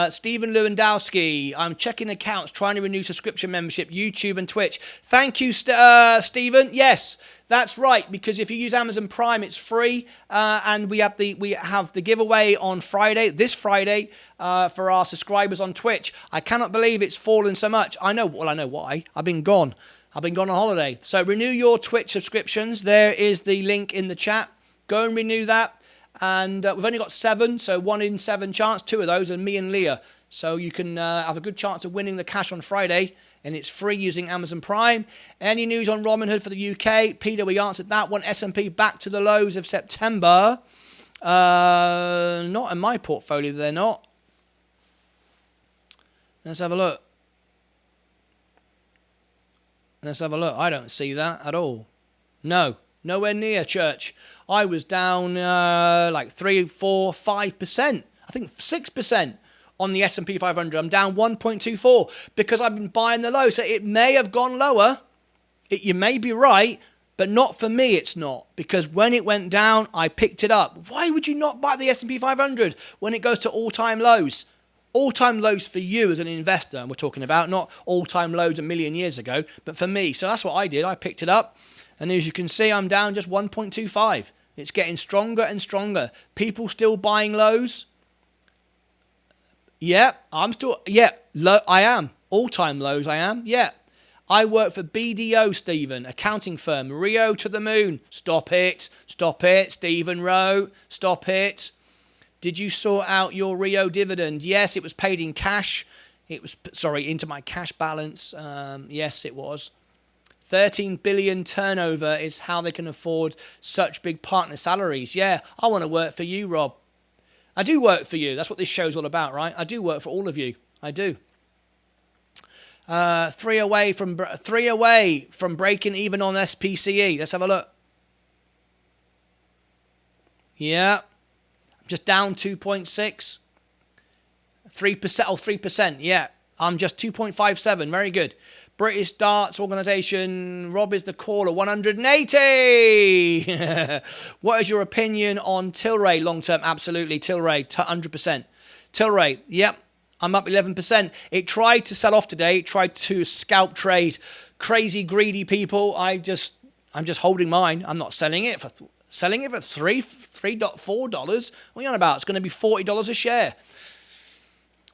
Stephen Lewandowski, I'm checking accounts, trying to renew subscription membership, YouTube and Twitch. Thank you, Stephen. Yes, that's right, because if you use Amazon Prime, it's free, and we have the giveaway on Friday, this Friday, for our subscribers on Twitch. I cannot believe it's fallen so much. I know why. I've been gone on holiday. So renew your Twitch subscriptions. There is the link in the chat. Go and renew that. And we've only got 7, so 1 in 7 chance. 2 of those are me and Leah. So you can have a good chance of winning the cash on Friday. And it's free using Amazon Prime. Any news on Robinhood for the UK? Peter, we answered that one. S&P back to the lows of September. Not in my portfolio, they're not. Let's have a look. I don't see that at all. No. Nowhere near, Church. I was down like 3, 4, 5%. I think 6% on the S&P 500. I'm down 1.24 because I've been buying the low. So it may have gone lower. You may be right, but not for me it's not. Because when it went down, I picked it up. Why would you not buy the S&P 500 when it goes to all-time lows? All-time lows for you as an investor, we're talking about, not all-time lows a million years ago, but for me. So that's what I did. I picked it up. And as you can see, I'm down just 1.25. It's getting stronger and stronger. People still buying lows? Yeah, I'm still, I am. All-time lows, I am, yeah. I work for BDO, Stephen, accounting firm. Rio to the moon. Stop it, Stephen Rowe, stop it. Did you sort out your Rio dividend? Yes, it was paid in cash. Into my cash balance. Yes, it was. 13 billion turnover is how they can afford such big partner salaries. Yeah, I want to work for you, Rob. I do work for you. That's what this show's all about, right? I do work for all of you. I do. 3 away from breaking even on SPCE. Let's have a look. Yeah. I'm just down 2.6. 3%. Yeah. I'm just 2.57. Very good. British Darts Organisation, Rob is the caller, 180. What is your opinion on Tilray long term? Absolutely, Tilray, 100%. Tilray, yep, I'm up 11%. It tried to sell off today. It tried to scalp trade. Crazy, greedy people. I'm just holding mine. I'm not selling it for $3.4. What are you on about? It's going to be $40 a share.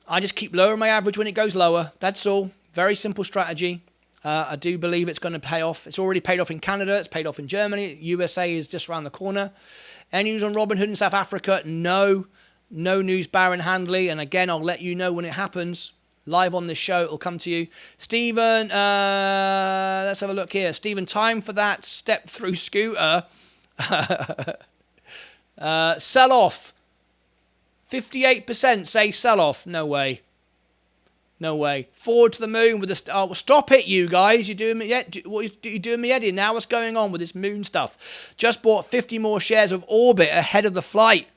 I just keep lowering my average when it goes lower. That's all. Very simple strategy. I do believe it's going to pay off. It's already paid off in Canada. It's paid off in Germany. USA is just around the corner. Any news on Robinhood in South Africa? No. No news, Baron Handley. And again, I'll let you know when it happens. Live on this show, it'll come to you. Stephen, let's have a look here. Stephen, time for that step-through scooter. Sell off. 58% say sell off. No way. No way. Forward to the moon with the... Oh, stop it, you guys. You're doing me... You're doing me head in now. What's going on with this moon stuff? Just bought 50 more shares of Orbit ahead of the flight.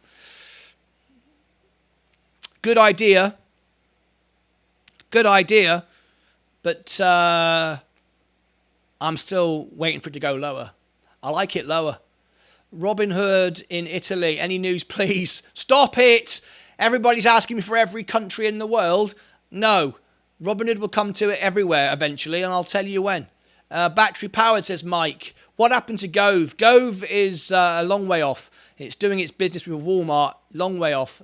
Good idea. Good idea. But I'm still waiting for it to go lower. I like it lower. Robinhood in Italy. Any news, please? Stop it. Everybody's asking me for every country in the world. No, Robinhood will come to it everywhere eventually, and I'll tell you when. Battery powered, says Mike. What happened to Gove? Gove is a long way off. It's doing its business with Walmart. Long way off.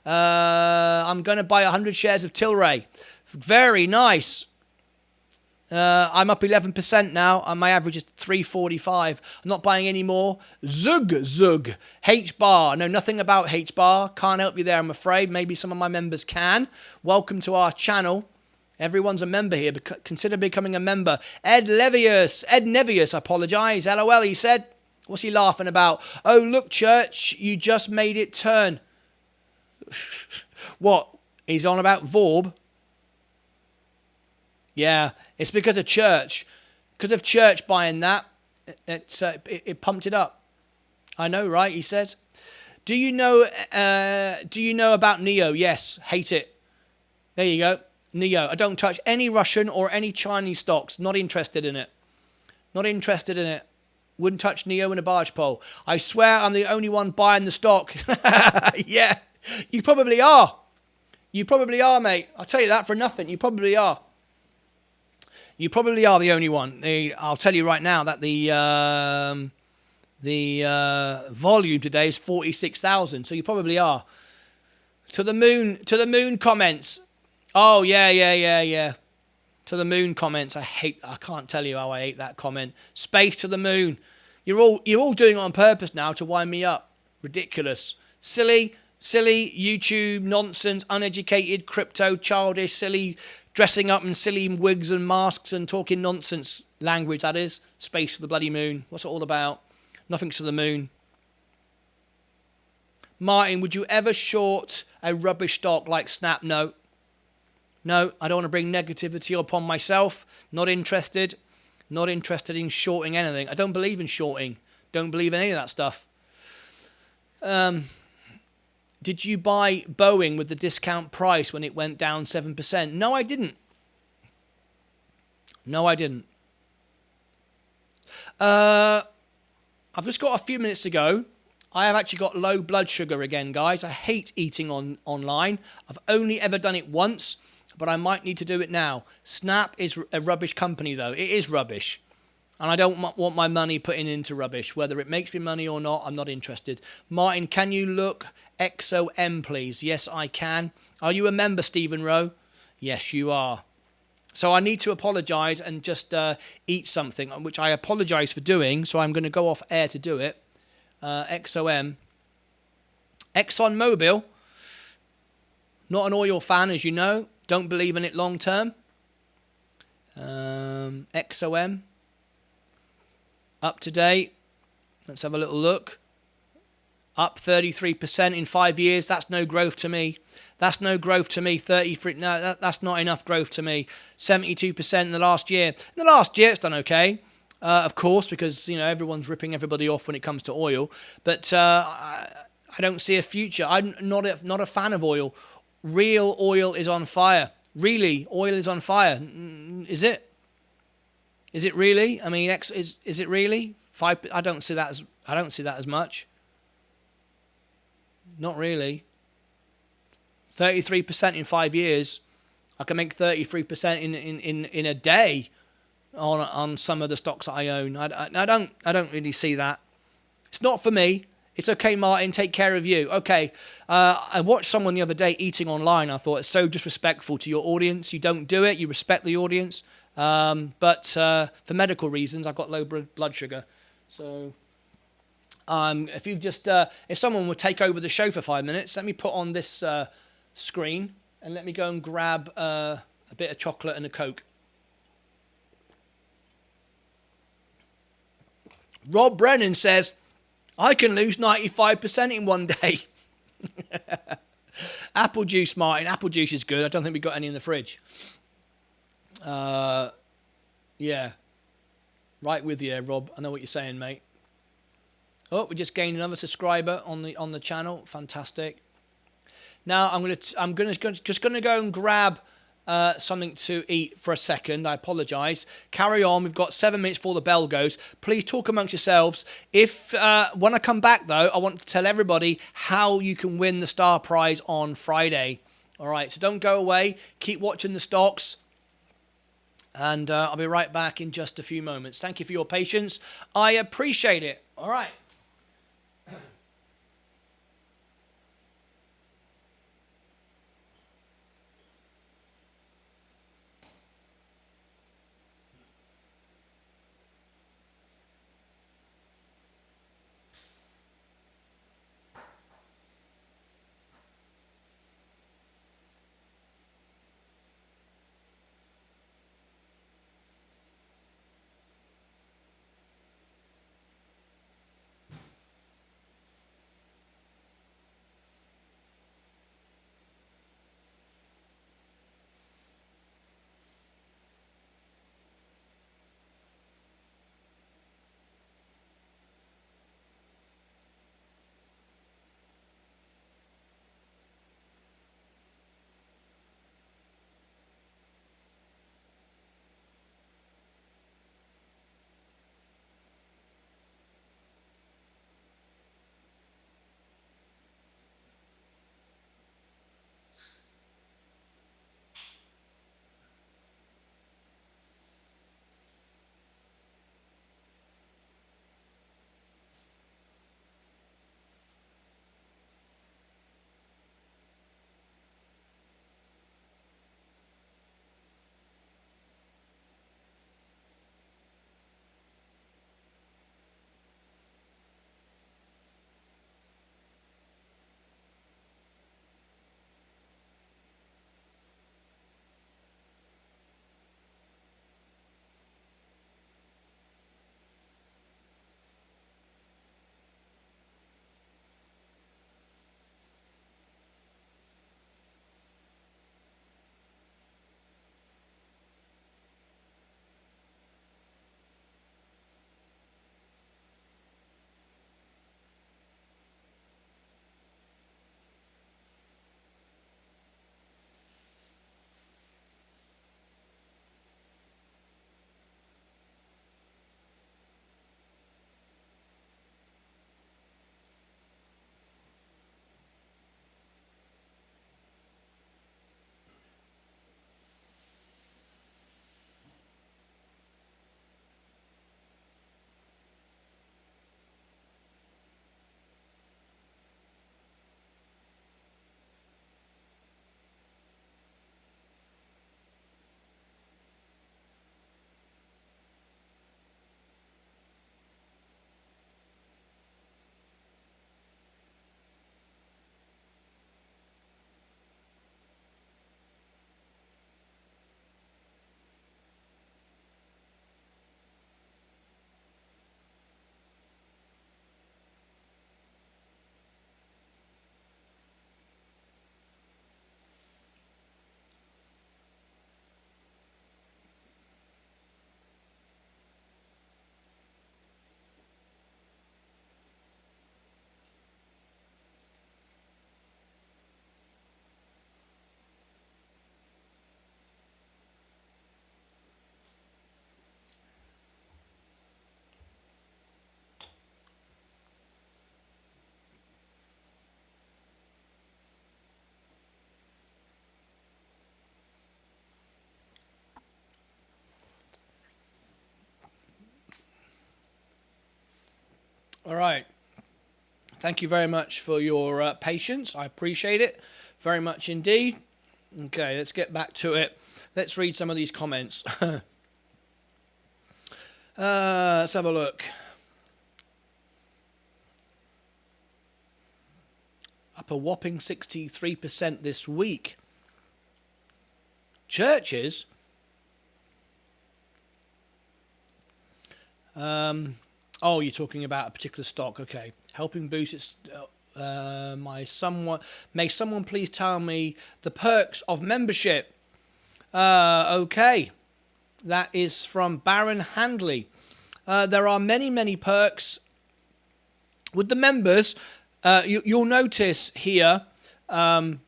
I'm going to buy 100 shares of Tilray. Very nice. I'm up 11% now, and my average is 345. I'm not buying any more. Zug. H-bar. Know nothing about H-bar. Can't help you there, I'm afraid. Maybe some of my members can. Welcome to our channel. Everyone's a member here. Consider becoming a member. Ed Nevius, I apologise. LOL, he said. What's he laughing about? Oh, look, Church, you just made it turn. What? He's on about Vorb. Yeah, it's because of Church. Because of Church buying that, it pumped it up. I know, right? He says. Do you know about Neo? Yes, hate it. There you go. Neo. I don't touch any Russian or any Chinese stocks. Not interested in it. Wouldn't touch Neo in a barge pole. I swear I'm the only one buying the stock. Yeah, you probably are. You probably are, mate. I'll tell you that for nothing. You probably are. You probably are the only one. I'll tell you right now that the volume today is 46,000. So you probably are. To the moon comments. Oh, yeah. To the moon comments. I can't tell you how I hate that comment. Space to the moon. You're all doing it on purpose now to wind me up. Ridiculous. Silly YouTube nonsense, uneducated, crypto, childish, silly, dressing up in silly wigs and masks and talking nonsense language, that is. Space to the bloody moon. What's it all about? Nothing's to the moon. Martyn, would you ever short a rubbish stock like Snap? No, I don't want to bring negativity upon myself. Not interested in shorting anything. I don't believe in shorting. Don't believe in any of that stuff. Did you buy Boeing with the discount price when it went down 7%? No, I didn't. I've just got a few minutes to go. I have actually got low blood sugar again, guys. I hate eating online. I've only ever done it once, but I might need to do it now. Snap is a rubbish company, though. It is rubbish. And I don't want my money putting into rubbish. Whether it makes me money or not, I'm not interested. Martyn, can you look XOM, please? Yes, I can. Are you a member, Stephen Rowe? Yes, you are. So I need to apologise and just eat something, which I apologise for doing. So I'm going to go off air to do it. XOM. ExxonMobil. Not an oil fan, as you know. Don't believe in it long term. XOM. Up to date. Let's have a little look. Up 33% in 5 years. That's no growth to me. That's no growth to me. 33. No, that's not enough growth to me. 72% in the last year. In the last year, it's done okay. Of course, because everyone's ripping everybody off when it comes to oil. But I don't see a future. I'm not a fan of oil. Real oil is on fire. Really, oil is on fire. Is it? Is it really? I mean, is it really? I don't see that as much. Not really. 33% in 5 years. I can make 33% in a day on some of the stocks that I own. I don't really see that. It's not for me. It's okay, Martyn. Take care of you. Okay. I watched someone the other day eating online. I thought it's so disrespectful to your audience. You don't do it. You respect the audience. But for medical reasons, I've got low blood sugar. So if someone would take over the show for 5 minutes, let me put on this screen and let me go and grab a bit of chocolate and a Coke. Rob Brennan says, I can lose 95% in one day. Apple juice, Martyn. Apple juice is good. I don't think we've got any in the fridge. Yeah. Right with you, Rob. I know what you're saying, mate. Oh, we just gained another subscriber on the channel. Fantastic. Now I'm just gonna go and grab something to eat for a second. I apologise. Carry on. We've got 7 minutes before the bell goes. Please talk amongst yourselves. If when I come back though, I want to tell everybody how you can win the Star Prize on Friday. All right. So don't go away. Keep watching the stocks. And I'll be right back in just a few moments. Thank you for your patience. I appreciate it. All right. All right. Thank you very much for your patience. I appreciate it very much indeed. Okay, let's get back to it. Let's read some of these comments. Let's have a look. Up a whopping 63% this week. Churches? Oh, you're talking about a particular stock. Okay. Helping boost its... may someone please tell me the perks of membership? Okay. That is from Baron Handley. There are many perks with the members. You'll notice here, Baron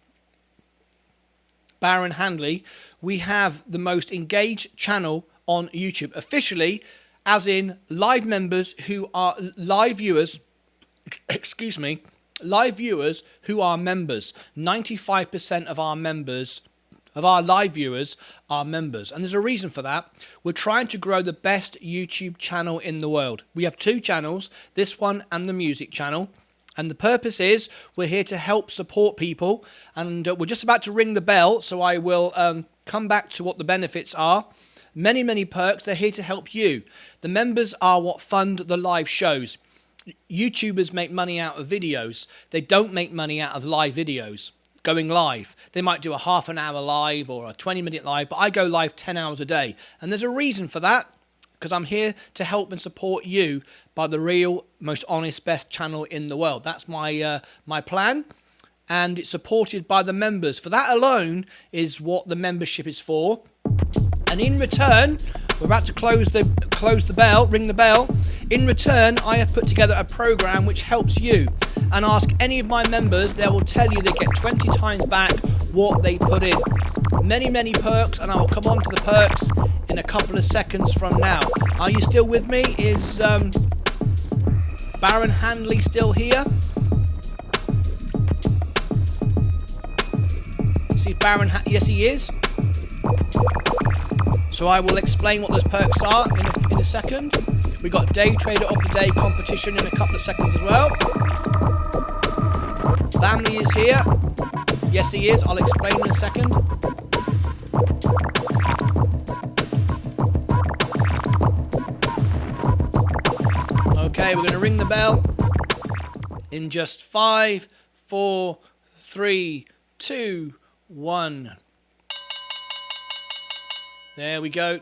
Handley, we have the most engaged channel on YouTube officially, as in live members who are live viewers. Excuse me. Live viewers who are members. 95% of our members, of our live viewers, are members. And there's a reason for that. We're trying to grow the best YouTube channel in the world. We have two channels, this one and the music channel. And the purpose is we're here to help support people. And we're just about to ring the bell, so I will come back to what the benefits are. Many perks. They're here to help you. The members are what fund the live shows. YouTubers make money out of videos. They don't make money out of live videos, going live. They might do a half an hour live or a 20-minute live, but I go live 10 hours a day. And there's a reason for that, because I'm here to help and support you by the real, most honest, best channel in the world. That's my my plan, and it's supported by the members. For that alone is what the membership is for. And in return, we're about to close the bell, ring the bell. In return, I have put together a program which helps you. And ask any of my members, they will tell you they get 20 times back what they put in. Many perks, and I will come on to the perks in a couple of seconds from now. Are you still with me? Is Baron Handley still here? See if yes, he is. So I will explain what those perks are in a second. We got Day Trader of the Day competition in a couple of seconds as well. Family is here. Yes, he is. I'll explain in a second. Okay, we're going to ring the bell in just 5, 4, 3, 2, 1. There we go.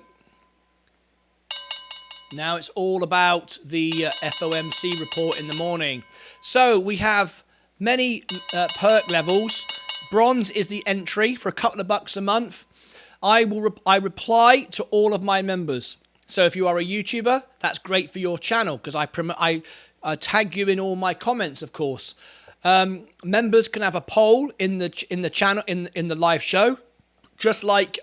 Now it's all about the FOMC report in the morning. So we have many perk levels. Bronze is the entry for a couple of bucks a month. I reply to all of my members. So if you are a YouTuber, that's great for your channel because I tag you in all my comments, of course. Members can have a poll in the channel in the live show, just like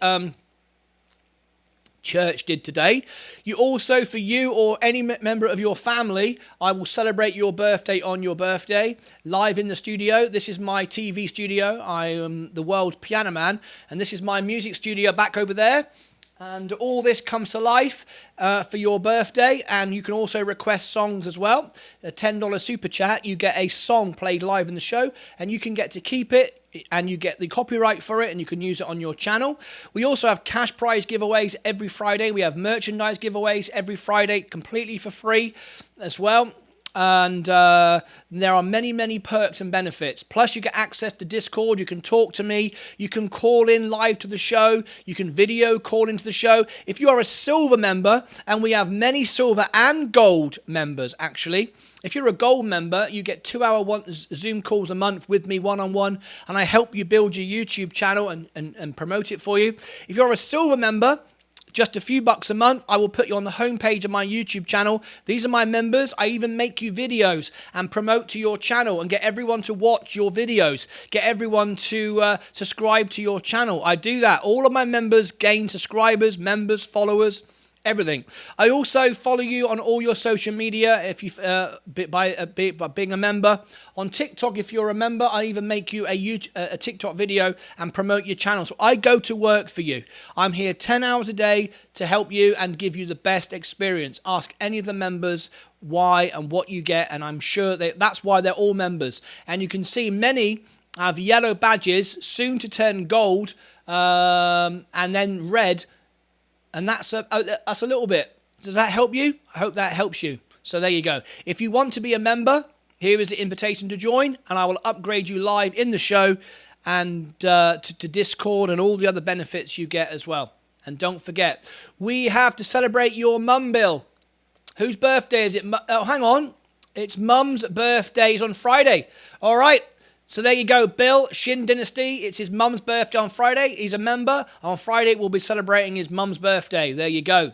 Church did today. You also, for you or any member of your family, I will celebrate your birthday on your birthday live in the studio. This is my TV studio. I am the world piano man, and this is my music studio back over there. And all this comes to life for your birthday, and you can also request songs as well. A $10 super chat, you get a song played live in the show, and you can get to keep it, and you get the copyright for it, and you can use it on your channel. We also have cash prize giveaways every Friday. We have merchandise giveaways every Friday, completely for free as well. And there are many perks and benefits. Plus, you get access to Discord. You can talk to me. You can call in live to the show. You can video call into the show. If you are a silver member, and we have many silver and gold members, actually. If you're a gold member, you get 2-hour Zoom calls a month with me one-on-one, and I help you build your YouTube channel and promote it for you. If you're a silver member, just a few bucks a month, I will put you on the homepage of my YouTube channel. These are my members. I even make you videos and promote to your channel and get everyone to watch your videos. Get everyone to subscribe to your channel. I do that. All of my members gain subscribers, members, followers everything. I also follow you on all your social media if you by being a member. On TikTok, if you're a member, I even make you a TikTok video and promote your channel. So I go to work for you. I'm here 10 hours a day to help you and give you the best experience. Ask any of the members why and what you get, and I'm sure that's why they're all members. And you can see many have yellow badges, soon to turn gold, and then red. And that's a little bit. Does that help you? I hope that helps you. So there you go. If you want to be a member, here is the invitation to join, and I will upgrade you live in the show and to Discord and all the other benefits you get as well. And don't forget, we have to celebrate your mum, Bill. Whose birthday is it? Oh, hang on. It's Mum's birthday is on Friday. All right. So there you go, Bill, Shin Dynasty. It's his mum's birthday on Friday. He's a member. On Friday, we'll be celebrating his mum's birthday. There you go.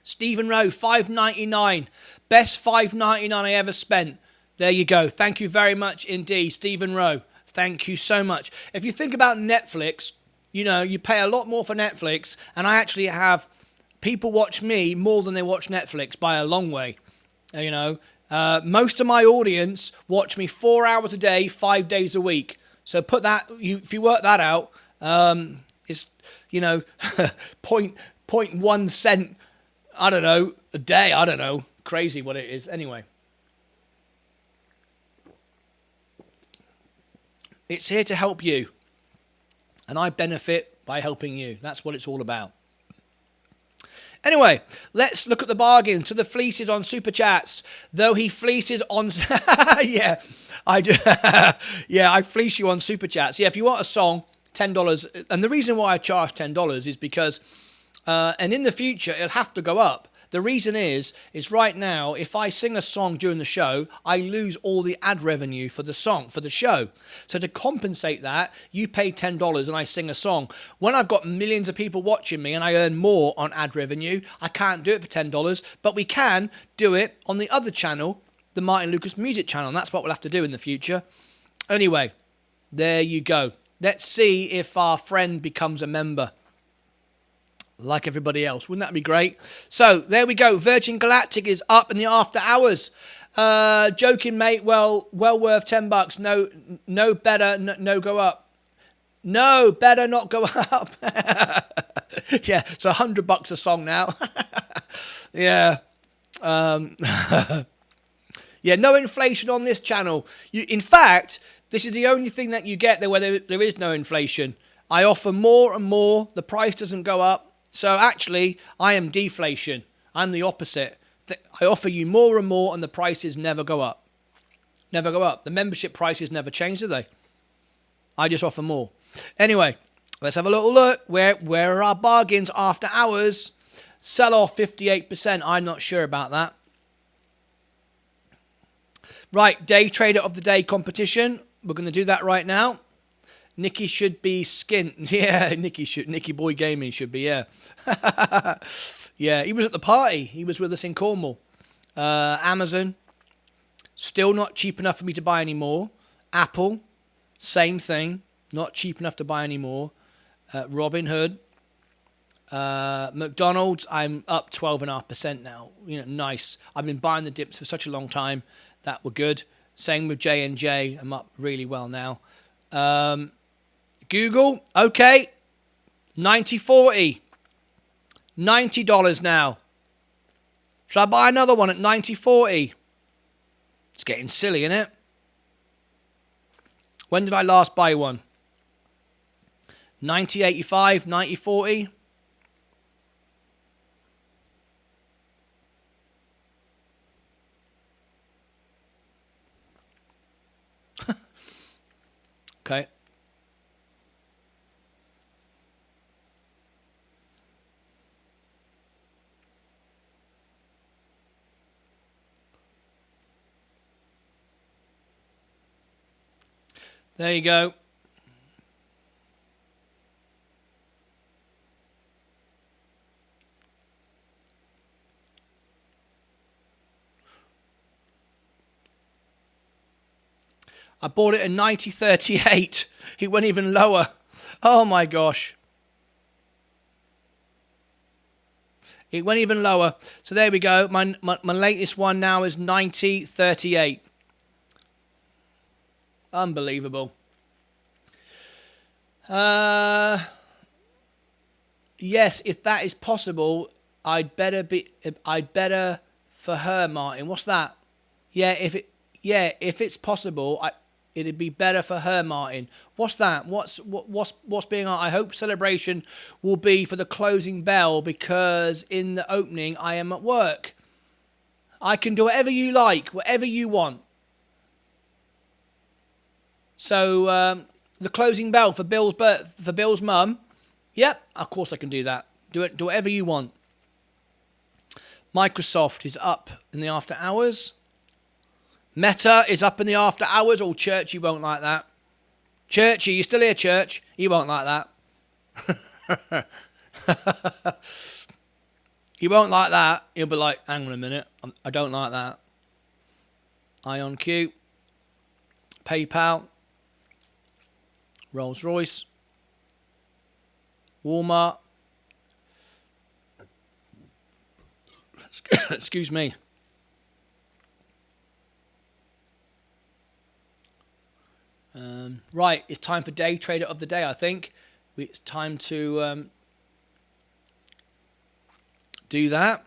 Stephen Rowe, $5.99. Best $5.99 I ever spent. There you go. Thank you very much indeed, Stephen Rowe. Thank you so much. If you think about Netflix, you know, you pay a lot more for Netflix, and I actually have people watch me more than they watch Netflix by a long way, you know. Most of my audience watch me 4 hours a day, 5 days a week. So put that, if you work that out, it's, you know, 0.1 cent, I don't know, a day. I don't know. Crazy what it is. Anyway. It's here to help you. And I benefit by helping you. That's what it's all about. Anyway, let's look at the bargains. So the fleeces on Super Chats. Though he fleeces on... yeah, I do. Yeah, I fleece you on Super Chats. Yeah, if you want a song, $10. And the reason why I charge $10 is because... and in the future, it'll have to go up. The reason is right now, if I sing a song during the show, I lose all the ad revenue for the song, for the show. So to compensate that, you pay $10 and I sing a song. When I've got millions of people watching me and I earn more on ad revenue, I can't do it for $10, but we can do it on the other channel, the Martyn Lucas Music channel, and that's what we'll have to do in the future. Anyway, there you go. Let's see if our friend becomes a member. Like everybody else. Wouldn't that be great? So, there we go. Virgin Galactic is up in the after hours. Joking, mate. Well worth $10. No better, no go up. No, better not go up. Yeah, it's $100 a song now. Yeah. Yeah, no inflation on this channel. In fact, this is the only thing that you get there where there is no inflation. I offer more and more. The price doesn't go up. So actually, I am deflation. I'm the opposite. I offer you more and more, and the prices never go up. Never go up. The membership prices never change, do they? I just offer more. Anyway, let's have a little look. Where are our bargains after hours? Sell off 58%. I'm not sure about that. Right, day trader of the day competition. We're going to do that right now. Nicky should be skint. Yeah, Nicky Boy Gaming should be, yeah. Yeah, he was at the party. He was with us in Cornwall. Amazon, still not cheap enough for me to buy anymore. Apple, same thing. Not cheap enough to buy anymore. Robinhood. McDonald's, I'm up 12.5% now. You know, nice. I've been buying the dips for such a long time. That were good. Same with J&J. I'm up really well now. Google, okay, 90.40, $90 now. Should I buy another one at 90.40? It's getting silly, isn't it? When did I last buy one? 90.85, 90.40. Okay. There you go. I bought it at 90.38. It went even lower. Oh my gosh. It went even lower. So there we go. My latest one now is 90.38. Unbelievable. Yes, if that is possible, I'd better for her, Martin. What's that? Yeah, if it's possible, it'd be better for her, Martin. What's that? What's being? I hope celebration will be for the closing bell, because in the opening I am at work. I can do whatever you like, whatever you want. So the closing bell for Bill's mum. Yep, of course I can do that. Do whatever you want. Microsoft is up in the after hours. Meta is up in the after hours. Oh, Churchy won't like that. Churchy, you still here, Church? He won't like that. He won't like that. He'll be like, hang on a minute. I don't like that. IonQ. PayPal. Rolls-Royce. Walmart. Excuse me. Right, it's time for day trader of the day, I think. It's time to do that.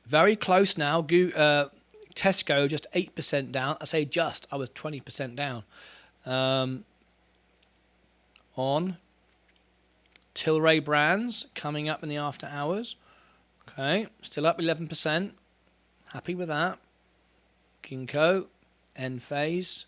Very close now. Tesco just 8% down. I say just, I was 20% down. On Tilray Brands coming up in the after hours. Okay, still up 11%. Happy with that. Kinko, Enphase.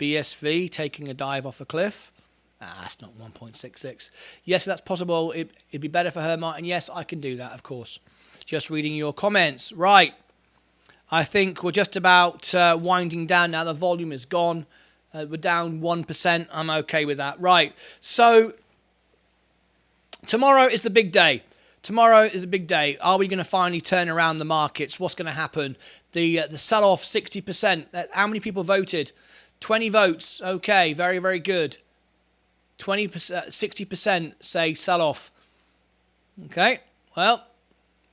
BSV taking a dive off a cliff. That's not 1.66. Yes, that's possible. It'd be better for her, Martin. Yes, I can do that, of course. Just reading your comments. Right. I think we're just about winding down now. The volume is gone. We're down 1%. I'm okay with that. Right. So tomorrow is the big day. Tomorrow is a big day. Are we going to finally turn around the markets? What's going to happen? The sell-off, 60%. How many people voted? 20 votes. Okay, very, very good. 20%, 60% say sell-off. Okay, well,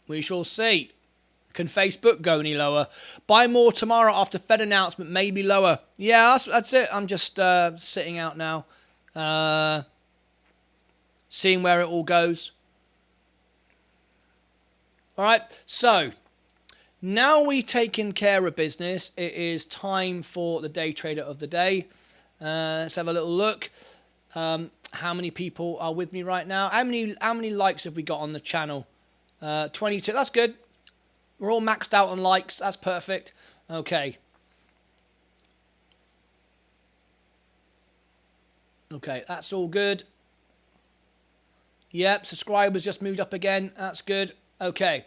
we shall see. Can Facebook go any lower? Buy more tomorrow after Fed announcement, maybe lower. Yeah, that's it. I'm just sitting out now. Seeing where it all goes. All right, so now we've taken care of business, it is time for the day trader of the day. Let's have a little look. How many people are with me right now? How many likes have we got on the channel? 22. That's good. We're all maxed out on likes. That's perfect. Okay. Okay, that's all good. Yep, subscribers just moved up again. That's good. Okay.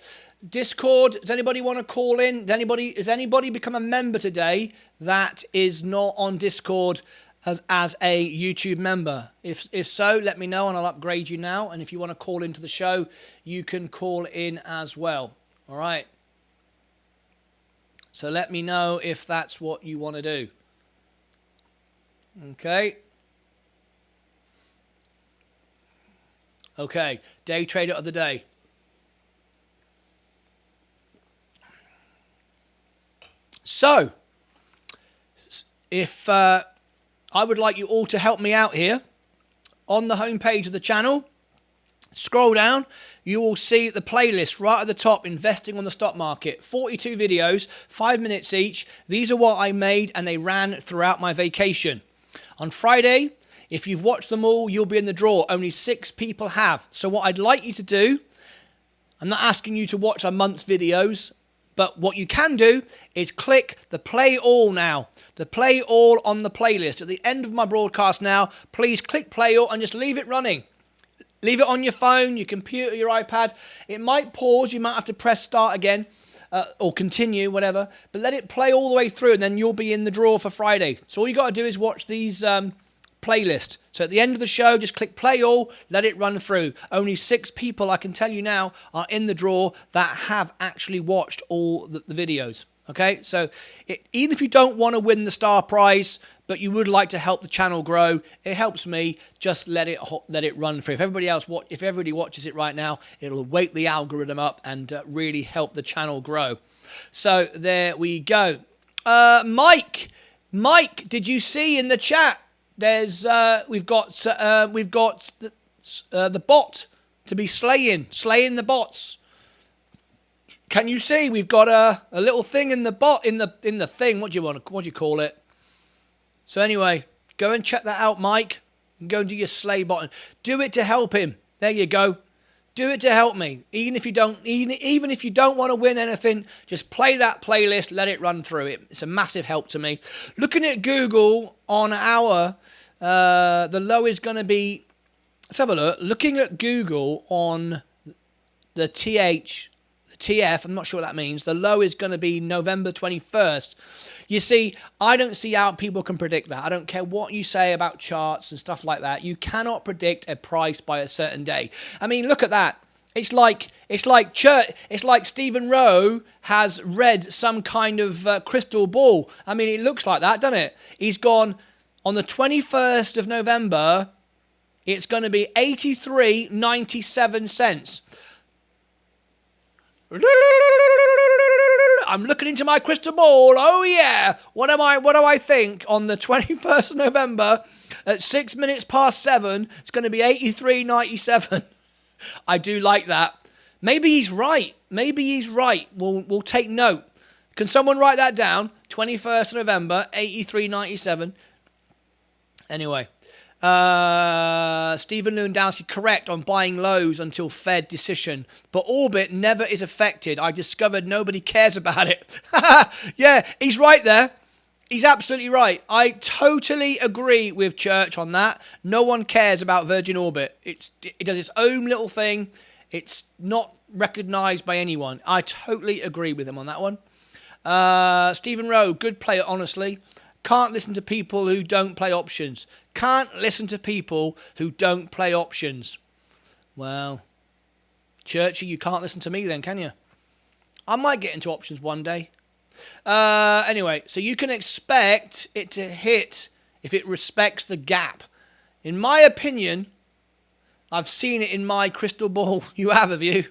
Discord, does anybody want to call in? Has anybody become a member today that is not on Discord as a YouTube member? If so, let me know and I'll upgrade you now. And if you want to call into the show, you can call in as well. All right. So let me know if that's what you want to do. Okay. Okay. Day trader of the day. So, if I would like you all to help me out here, on the homepage of the channel, scroll down, you will see the playlist right at the top, Investing on the Stock Market. 42 videos, 5 minutes each. These are what I made and they ran throughout my vacation. On Friday, if you've watched them all, you'll be in the draw. Only 6 people have. So what I'd like you to do, I'm not asking you to watch a month's videos, but what you can do is click the play all now. The play all on the playlist. At the end of my broadcast now, please click play all and just leave it running. Leave it on your phone, your computer, your iPad. It might pause. You might have to press start again or continue, whatever. But let it play all the way through and then you'll be in the draw for Friday. So all you got to do is watch these playlist. So at the end of the show, just click play all, let it run through. Only 6 people, I can tell you now, are in the draw that have actually watched all the videos. Okay, so even if you don't want to win the star prize, but you would like to help the channel grow, it helps me. Just let it run through. If everybody watches it right now, it'll wake the algorithm up and really help the channel grow. So there we go. Mike, did you see in the chat? There's we've got the bot to be slaying the bots. Can you see? We've got a little thing in the bot in the thing. What do you call it? So anyway, go and check that out, Mike. And go and do your slay button. Do it to help him. There you go. Do it to help me. Even if you don't want to win anything, just play that playlist. Let it run through it. It's a massive help to me. Looking at Google on our, the low is going to be. Let's have a look. Looking at Google on the TF, I'm not sure what that means. The low is going to be November 21st. You see, I don't see how people can predict that. I don't care what you say about charts and stuff like that. You cannot predict a price by a certain day. I mean, look at that. It's like Stephen Rowe has read some kind of crystal ball. I mean, it looks like that, doesn't it? He's gone on the 21st of November. It's going to be 83.97 cents. I'm looking into my crystal ball. Oh yeah. What do I think on the 21st of November at 6 minutes past 7? It's going to be 83.97. I do like that. Maybe he's right. We'll take note. Can someone write that down? 21st of November, 83.97. Anyway. Stephen Lewandowski correct on buying lows until Fed decision, but Orbit never is affected. I discovered nobody cares about it. Yeah, he's right there. He's absolutely right. I totally agree with Church on that. No one cares about Virgin Orbit. It does its own little thing. It's not recognised by anyone. I totally agree with him on that one. Stephen Rowe, good player, honestly. Can't listen to people who don't play options. Can't listen to people who don't play options. Well, Churchy, you can't listen to me then, can you? I might get into options one day. Anyway, so you can expect it to hit if it respects the gap. In my opinion, I've seen it in my crystal ball. You have you?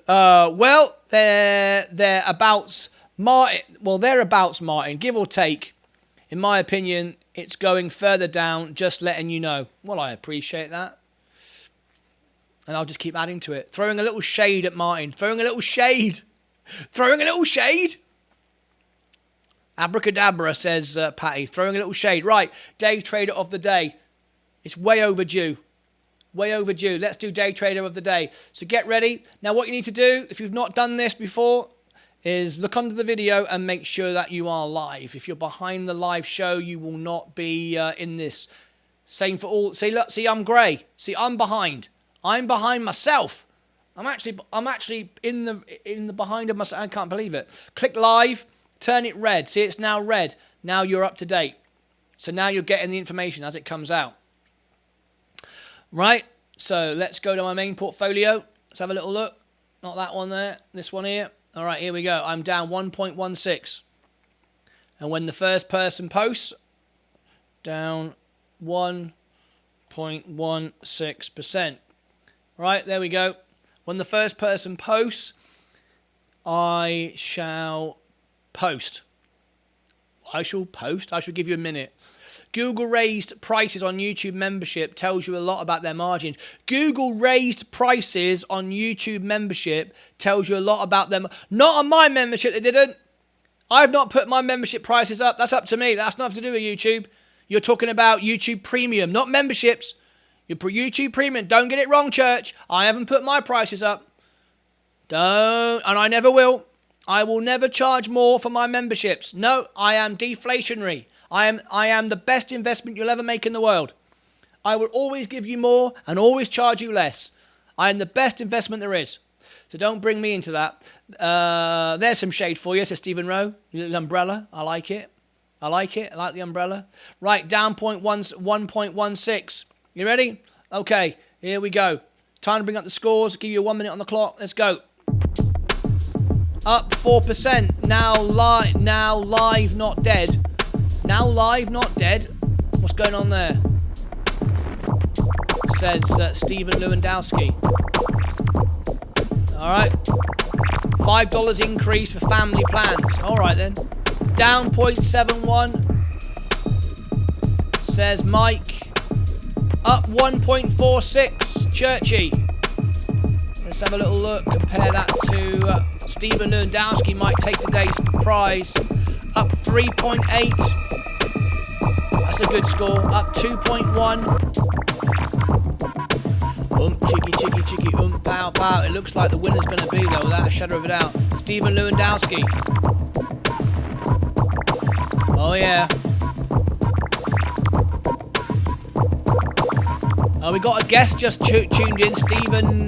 Well, thereabouts Martyn, give or take. In my opinion, it's going further down, just letting you know. Well, I appreciate that. And I'll just keep adding to it. Throwing a little shade at Martyn. Throwing a little shade. Abracadabra, says Patty. Throwing a little shade. Right, day trader of the day. It's way overdue. Let's do day trader of the day. So get ready. Now what you need to do, if you've not done this before, is look under the video and make sure that you are live. If you're behind the live show, you will not be in this. Same for all. See, look, see, I'm grey. See, I'm behind. I'm behind myself. I'm actually in the behind of myself. I can't believe it. Click live, turn it red. See, it's now red. Now you're up to date. So now you're getting the information as it comes out. Right. So let's go to my main portfolio. Let's have a little look. Not that one there. This one here. All right, here we go. I'm down 1.16. And when the first person posts, down 1.16%. Right, there we go. When the first person posts, I shall post. I shall give you a minute. Google raised prices on YouTube membership tells you a lot about their margins. Google raised prices on YouTube membership tells you a lot about them. Not on my membership, they didn't. I've not put my membership prices up. That's up to me. That's nothing to do with YouTube. You're talking about YouTube Premium, not memberships. You put YouTube Premium. Don't get it wrong, Church. I haven't put my prices up. Don't, and I never will. I will never charge more for my memberships. No, I am deflationary. I am the best investment you'll ever make in the world. I will always give you more and always charge you less. I am the best investment there is. So don't bring me into that. There's some shade for you, says Stephen Rowe. Your little umbrella. I like it. I like the umbrella. Right, down 1.16. You ready? Okay, here we go. Time to bring up the scores. Give you 1 minute on the clock. Let's go. Up 4%. Now live, not dead. Now live, not dead. What's going on there? Says Stephen Lewandowski. All right. $5 increase for family plans. All right then. Down 0.71. Says Mike. Up 1.46. Churchy. Let's have a little look. Compare that to Stephen Lewandowski might take today's prize. Up 3.8. That's a good score. Up 2.1. Chicky, pow, pow. It looks like the winner's going to be, though, without a shadow of a doubt. Stephen Lewandowski. Oh, yeah. We got a guest just tuned in. Stephen...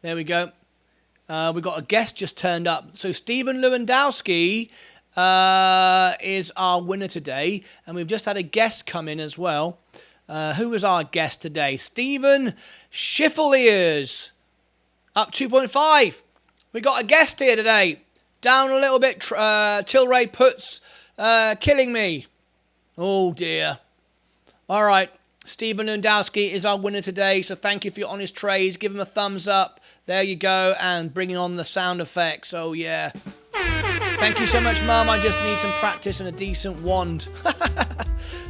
There we go. We got a guest just turned up. So Stephen Lewandowski is our winner today. And we've just had a guest come in as well. Who was our guest today? Stephen Schiffeliers. Up 2.5. We got a guest here today. Down a little bit. Tilray puts killing me. Oh dear. All right. Stephen Lewandowski is our winner today, so thank you for your honest trades. Give him a thumbs up. There you go, and bringing on the sound effects. Oh, yeah. Thank you so much, Mum. I just need some practice and a decent wand.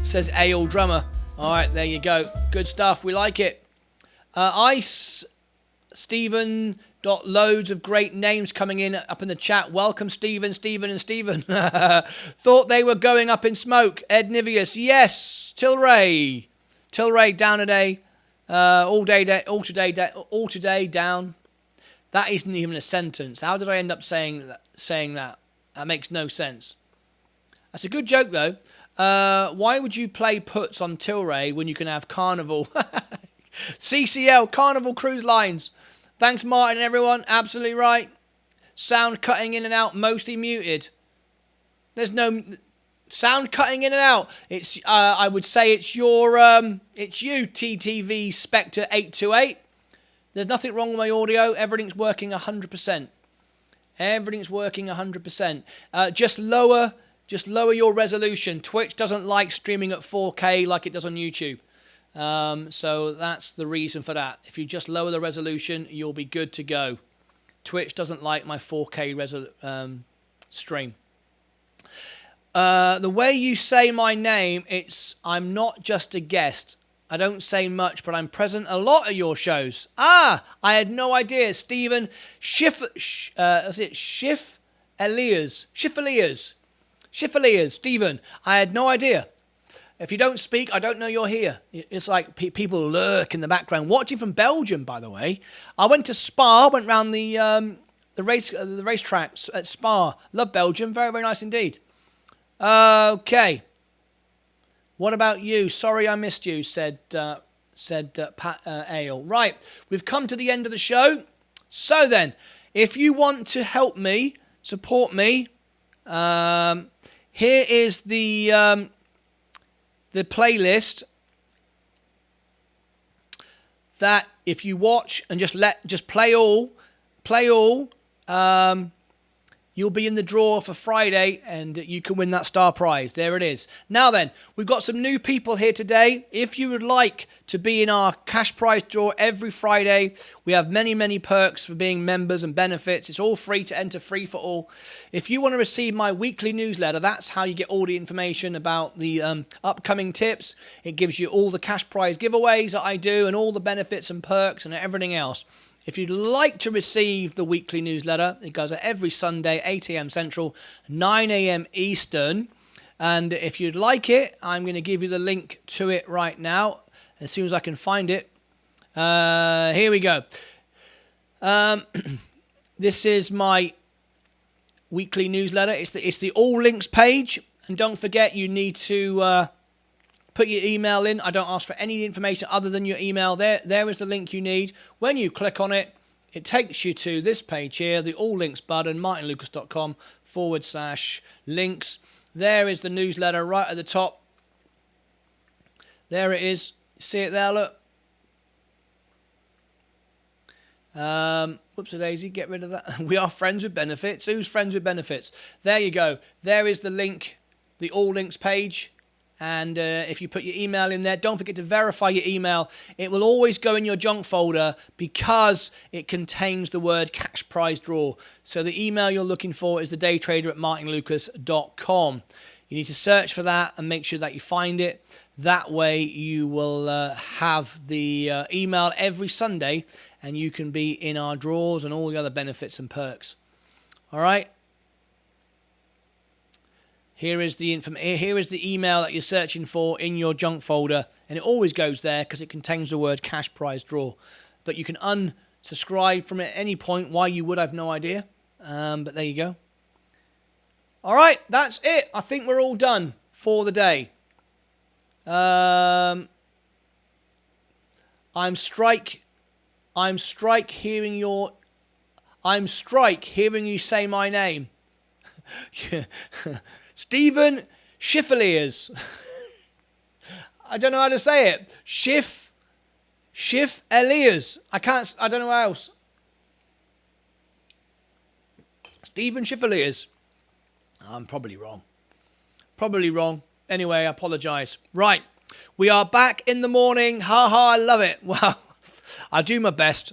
Says Ale Drummer. All right, there you go. Good stuff. We like it. Ice, Stephen, loads of great names coming in up in the chat. Welcome, Stephen, and Stephen. Thought they were going up in smoke. Ed Nivius, yes. Tilray down today. All today down. That isn't even a sentence. How did I end up saying that? That makes no sense. That's a good joke though. Why would you play puts on Tilray when you can have Carnival? CCL, Carnival Cruise Lines. Thanks, Martin and everyone. Absolutely right. Sound cutting in and out, mostly muted. There's no sound cutting in and out. It's I would say it's your it's you, TTV Spectre 828. There's nothing wrong with my audio. Everything's working 100%. Everything's working 100%. Just lower your resolution. Twitch doesn't like streaming at 4K like it does on YouTube. So that's the reason for that. If you just lower the resolution, you'll be good to go. Twitch doesn't like my 4K stream. The way you say my name, I'm not just a guest. I don't say much, but I'm present a lot at your shows. I had no idea. Stephen Schiffeliers, Stephen. I had no idea. If you don't speak, I don't know you're here. It's like people lurk in the background. Watching from Belgium, by the way. I went to Spa, went round the racetrack at Spa. Love Belgium. Very, very nice indeed. Okay. What about you? Sorry I missed you, said Pat Ale. Right, we've come to the end of the show. So then, if you want to help me, support me, here is the playlist that if you watch and just play all, you'll be in the draw for Friday and you can win that star prize. There it is. Now then, we've got some new people here today. If you would like to be in our cash prize draw every Friday, we have many, many perks for being members and benefits. It's all free to enter, free for all. If you want to receive my weekly newsletter, that's how you get all the information about the upcoming tips. It gives you all the cash prize giveaways that I do and all the benefits and perks and everything else. If you'd like to receive the weekly newsletter, it goes out every Sunday, 8 a.m. Central, 9 a.m. Eastern. And if you'd like it, I'm going to give you the link to it right now, as soon as I can find it. Here we go. This is my weekly newsletter. It's the all links page. And don't forget, you need to put your email in. I don't ask for any information other than your email. There is the link you need. When you click on it, it takes you to this page here, the all links button, martynlucas.com/links. There is the newsletter right at the top. There it is. See it there, look. Whoops a daisy, get rid of that. We are friends with benefits. Who's friends with benefits? There you go. There is the link, the all links page. And if you put your email in there, don't forget to verify your email. It will always go in your junk folder because it contains the word cash prize draw. So the email you're looking for is thedaytrader@martynlucas.com. You need to search for that and make sure that you find it. That way you will have the email every Sunday and you can be in our draws and all the other benefits and perks. All right. Here is the email that you're searching for in your junk folder, and it always goes there because it contains the word cash prize draw. But you can unsubscribe from it at any point. Why you would, I've no idea. But there you go. All right, that's it. I think we're all done for the day. I'm strike hearing you say my name. Stephen Schiffeliers. I don't know how to say it. Schiff Elias. I don't know how else. Stephen Schiffeliers. I'm probably wrong. Anyway, I apologise. Right. We are back in the morning. Ha ha, I love it. Well, I do my best.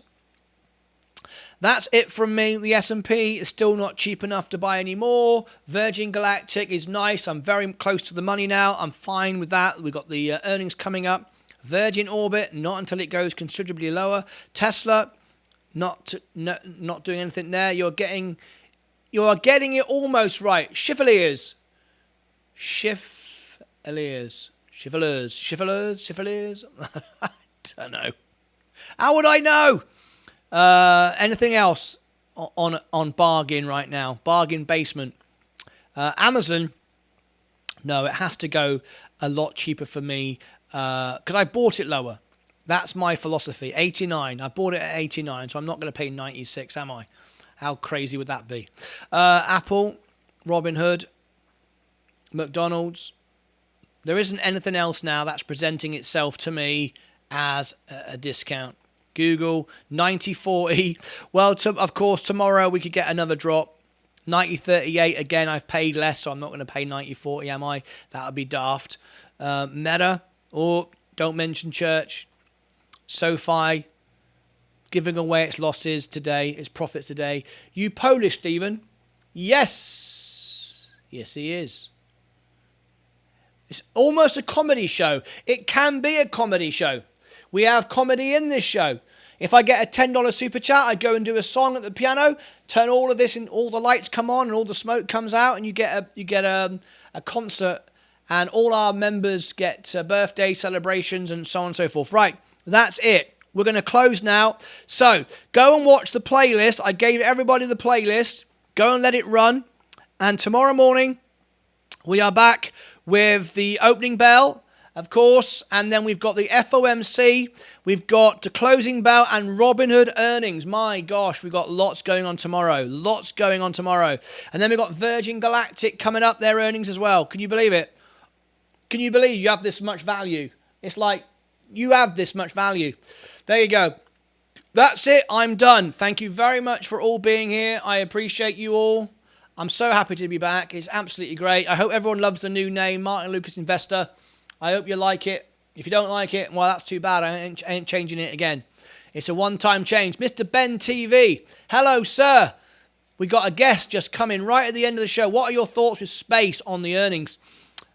That's it from me. The S&P is still not cheap enough to buy any more. Virgin Galactic is nice. I'm very close to the money now. I'm fine with that. We've got the earnings coming up. Virgin Orbit, not until it goes considerably lower. Tesla, not doing anything there. You are getting it almost right. Schiffeliers. I don't know. How would I know? Anything else on bargain right now? Bargain basement. Amazon. No, it has to go a lot cheaper for me because I bought it lower. That's my philosophy. 89. I bought it at 89, so I'm not going to pay 96, am I? How crazy would that be? Apple, Robinhood, McDonald's. There isn't anything else now that's presenting itself to me as a discount. Google, 90.40. Well, of course, tomorrow we could get another drop. 90.38. Again, I've paid less, so I'm not going to pay 90.40, am I? That would be daft. Meta, or don't mention church. SoFi, giving away its losses today, its profits today. You Polish, Stephen? Yes. Yes, he is. It's almost a comedy show. It can be a comedy show. We have comedy in this show. If I get a $10 super chat, I go and do a song at the piano, turn all of this and all the lights come on and all the smoke comes out, and you get a concert, and all our members get birthday celebrations and so on and so forth. Right, that's it. We're going to close now. So go and watch the playlist. I gave everybody the playlist. Go and let it run. And tomorrow morning, we are back with the opening bell, of course, and then we've got the FOMC, we've got the closing bell and Robinhood earnings. My gosh, we've got lots going on tomorrow. And then we've got Virgin Galactic coming up, their earnings as well. Can you believe it? Can you believe you have this much value? It's like you have this much value. There you go. That's it. I'm done. Thank you very much for all being here. I appreciate you all. I'm so happy to be back. It's absolutely great. I hope everyone loves the new name, Martyn Lucas Investor. I hope you like it. If you don't like it, well, that's too bad. I ain't changing it again. It's a one-time change. Mr. Ben TV. Hello, sir. We got a guest just coming right at the end of the show. What are your thoughts with space on the earnings?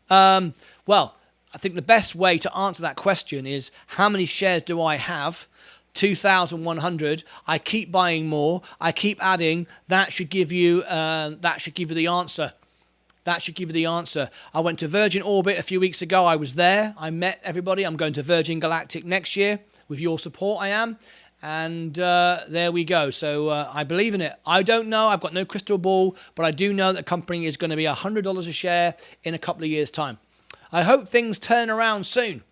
Well, I think the best way to answer that question is how many shares do I have? 2,100. I keep buying more. I keep adding. That should give you the answer. That should give you the answer. I went to Virgin Orbit a few weeks ago. I was there. I met everybody. I'm going to Virgin Galactic next year. With your support, I am. And there we go. So I believe in it. I don't know. I've got no crystal ball. But I do know that the company is going to be $100 a share in a couple of years' time. I hope things turn around soon.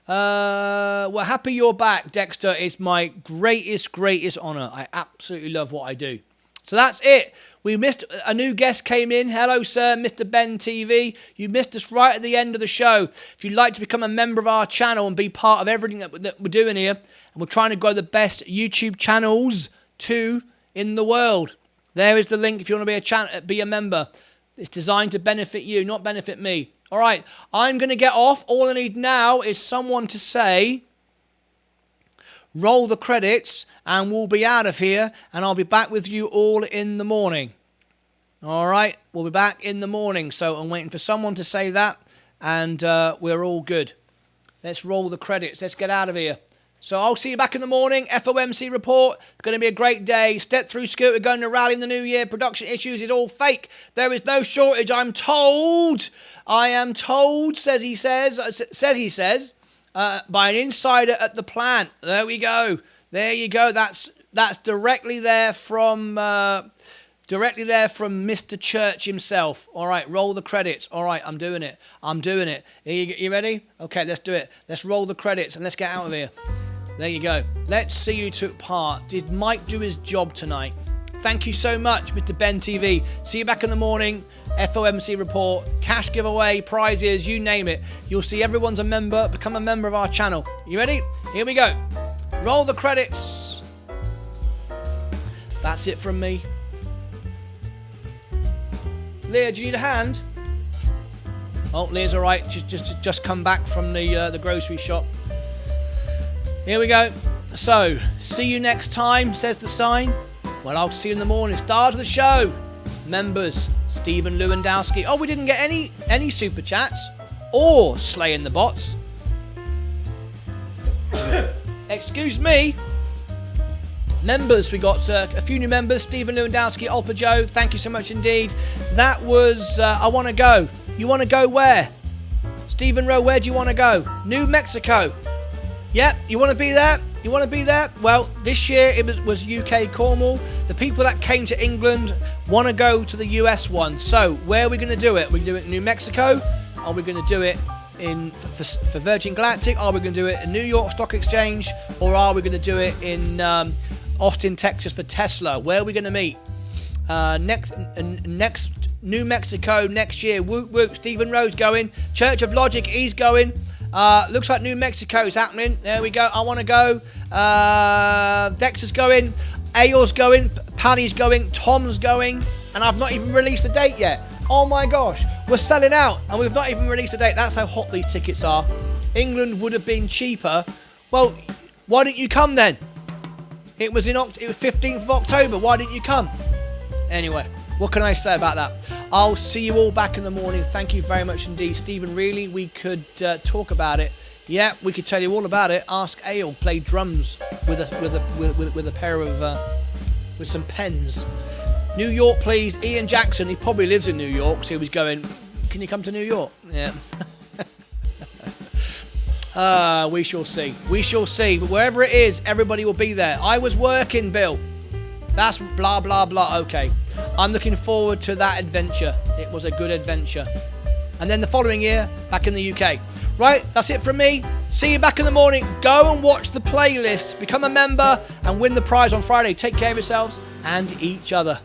Well, happy you're back, Dexter. It's my greatest honour. I absolutely love what I do. So that's it. We missed a new guest came in. Hello, sir, Mr. Ben TV. You missed us right at the end of the show. If you'd like to become a member of our channel and be part of everything that we're doing here, and we're trying to grow the best YouTube channels too in the world, there is the link if you want to be a member. It's designed to benefit you, not benefit me. All right, I'm going to get off. All I need now is someone to say, roll the credits, and we'll be out of here, and I'll be back with you all in the morning. All right, we'll be back in the morning. So I'm waiting for someone to say that, and we're all good. Let's roll the credits. Let's get out of here. So I'll see you back in the morning. FOMC report. It's going to be a great day. Step through skirt. We're going to rally in the new year. Production issues is all fake. There is no shortage. I'm told. I am told, says he says, by an insider at the plant. There we go. There you go. That's directly there from Mr. Church himself. All right, roll the credits. All right, I'm doing it. You ready? Okay, let's do it. Let's roll the credits and let's get out of here. There you go. Let's see who took part. Did Mike do his job tonight? Thank you so much, Mr. Ben TV. See you back in the morning. FOMC report, cash giveaway, prizes, you name it. You'll see everyone's a member. Become a member of our channel. You ready? Here we go. Roll the credits. That's it from me. Leah, do you need a hand? Oh, Leah's all right. Just come back from the grocery shop. Here we go. So, see you next time, says the sign. Well, I'll see you in the morning. Start of the show. Members, Stephen Lewandowski. Oh, we didn't get any super chats or slaying the bots. Excuse me. Members, we got a few new members. Stephen Lewandowski, Olpa Joe. Thank you so much indeed. That was I Want to Go. You want to go where? Stephen Rowe, where do you want to go? New Mexico. Yep, you want to be there? You want to be there? Well, this year it was UK Cornwall. The people that came to England want to go to the US one. So where are we going to do it? Are we going to do it in New Mexico? Are we going to do it for Virgin Galactic? Are we going to do it in New York Stock Exchange? Or are we going to do it in Austin, Texas for Tesla? Where are we going to meet? Next New Mexico next year. Whoop whoop. Stephen Rowe's going. Church of Logic, he's going. Looks like New Mexico's happening. There we go. I want to go. Dexter's going. Ayor's going. Paddy's going. Tom's going. And I've not even released a date yet. Oh my gosh. We're selling out and we've not even released a date. That's how hot these tickets are. England would have been cheaper. Well, why didn't you come then? It was 15th of October. Why didn't you come? Anyway, what can I say about that? I'll see you all back in the morning. Thank you very much indeed. Stephen, really, we could talk about it. Yeah, we could tell you all about it. Ask Ale play drums with a pair of with some pens. New York, please. Ian Jackson, he probably lives in New York, so he was going, can you come to New York? Yeah. We shall see. We shall see. But wherever it is, everybody will be there. I was working, Bill. That's blah, blah, blah. Okay. I'm looking forward to that adventure. It was a good adventure. And then the following year, back in the UK. Right, that's it from me. See you back in the morning. Go and watch the playlist. Become a member and win the prize on Friday. Take care of yourselves and each other.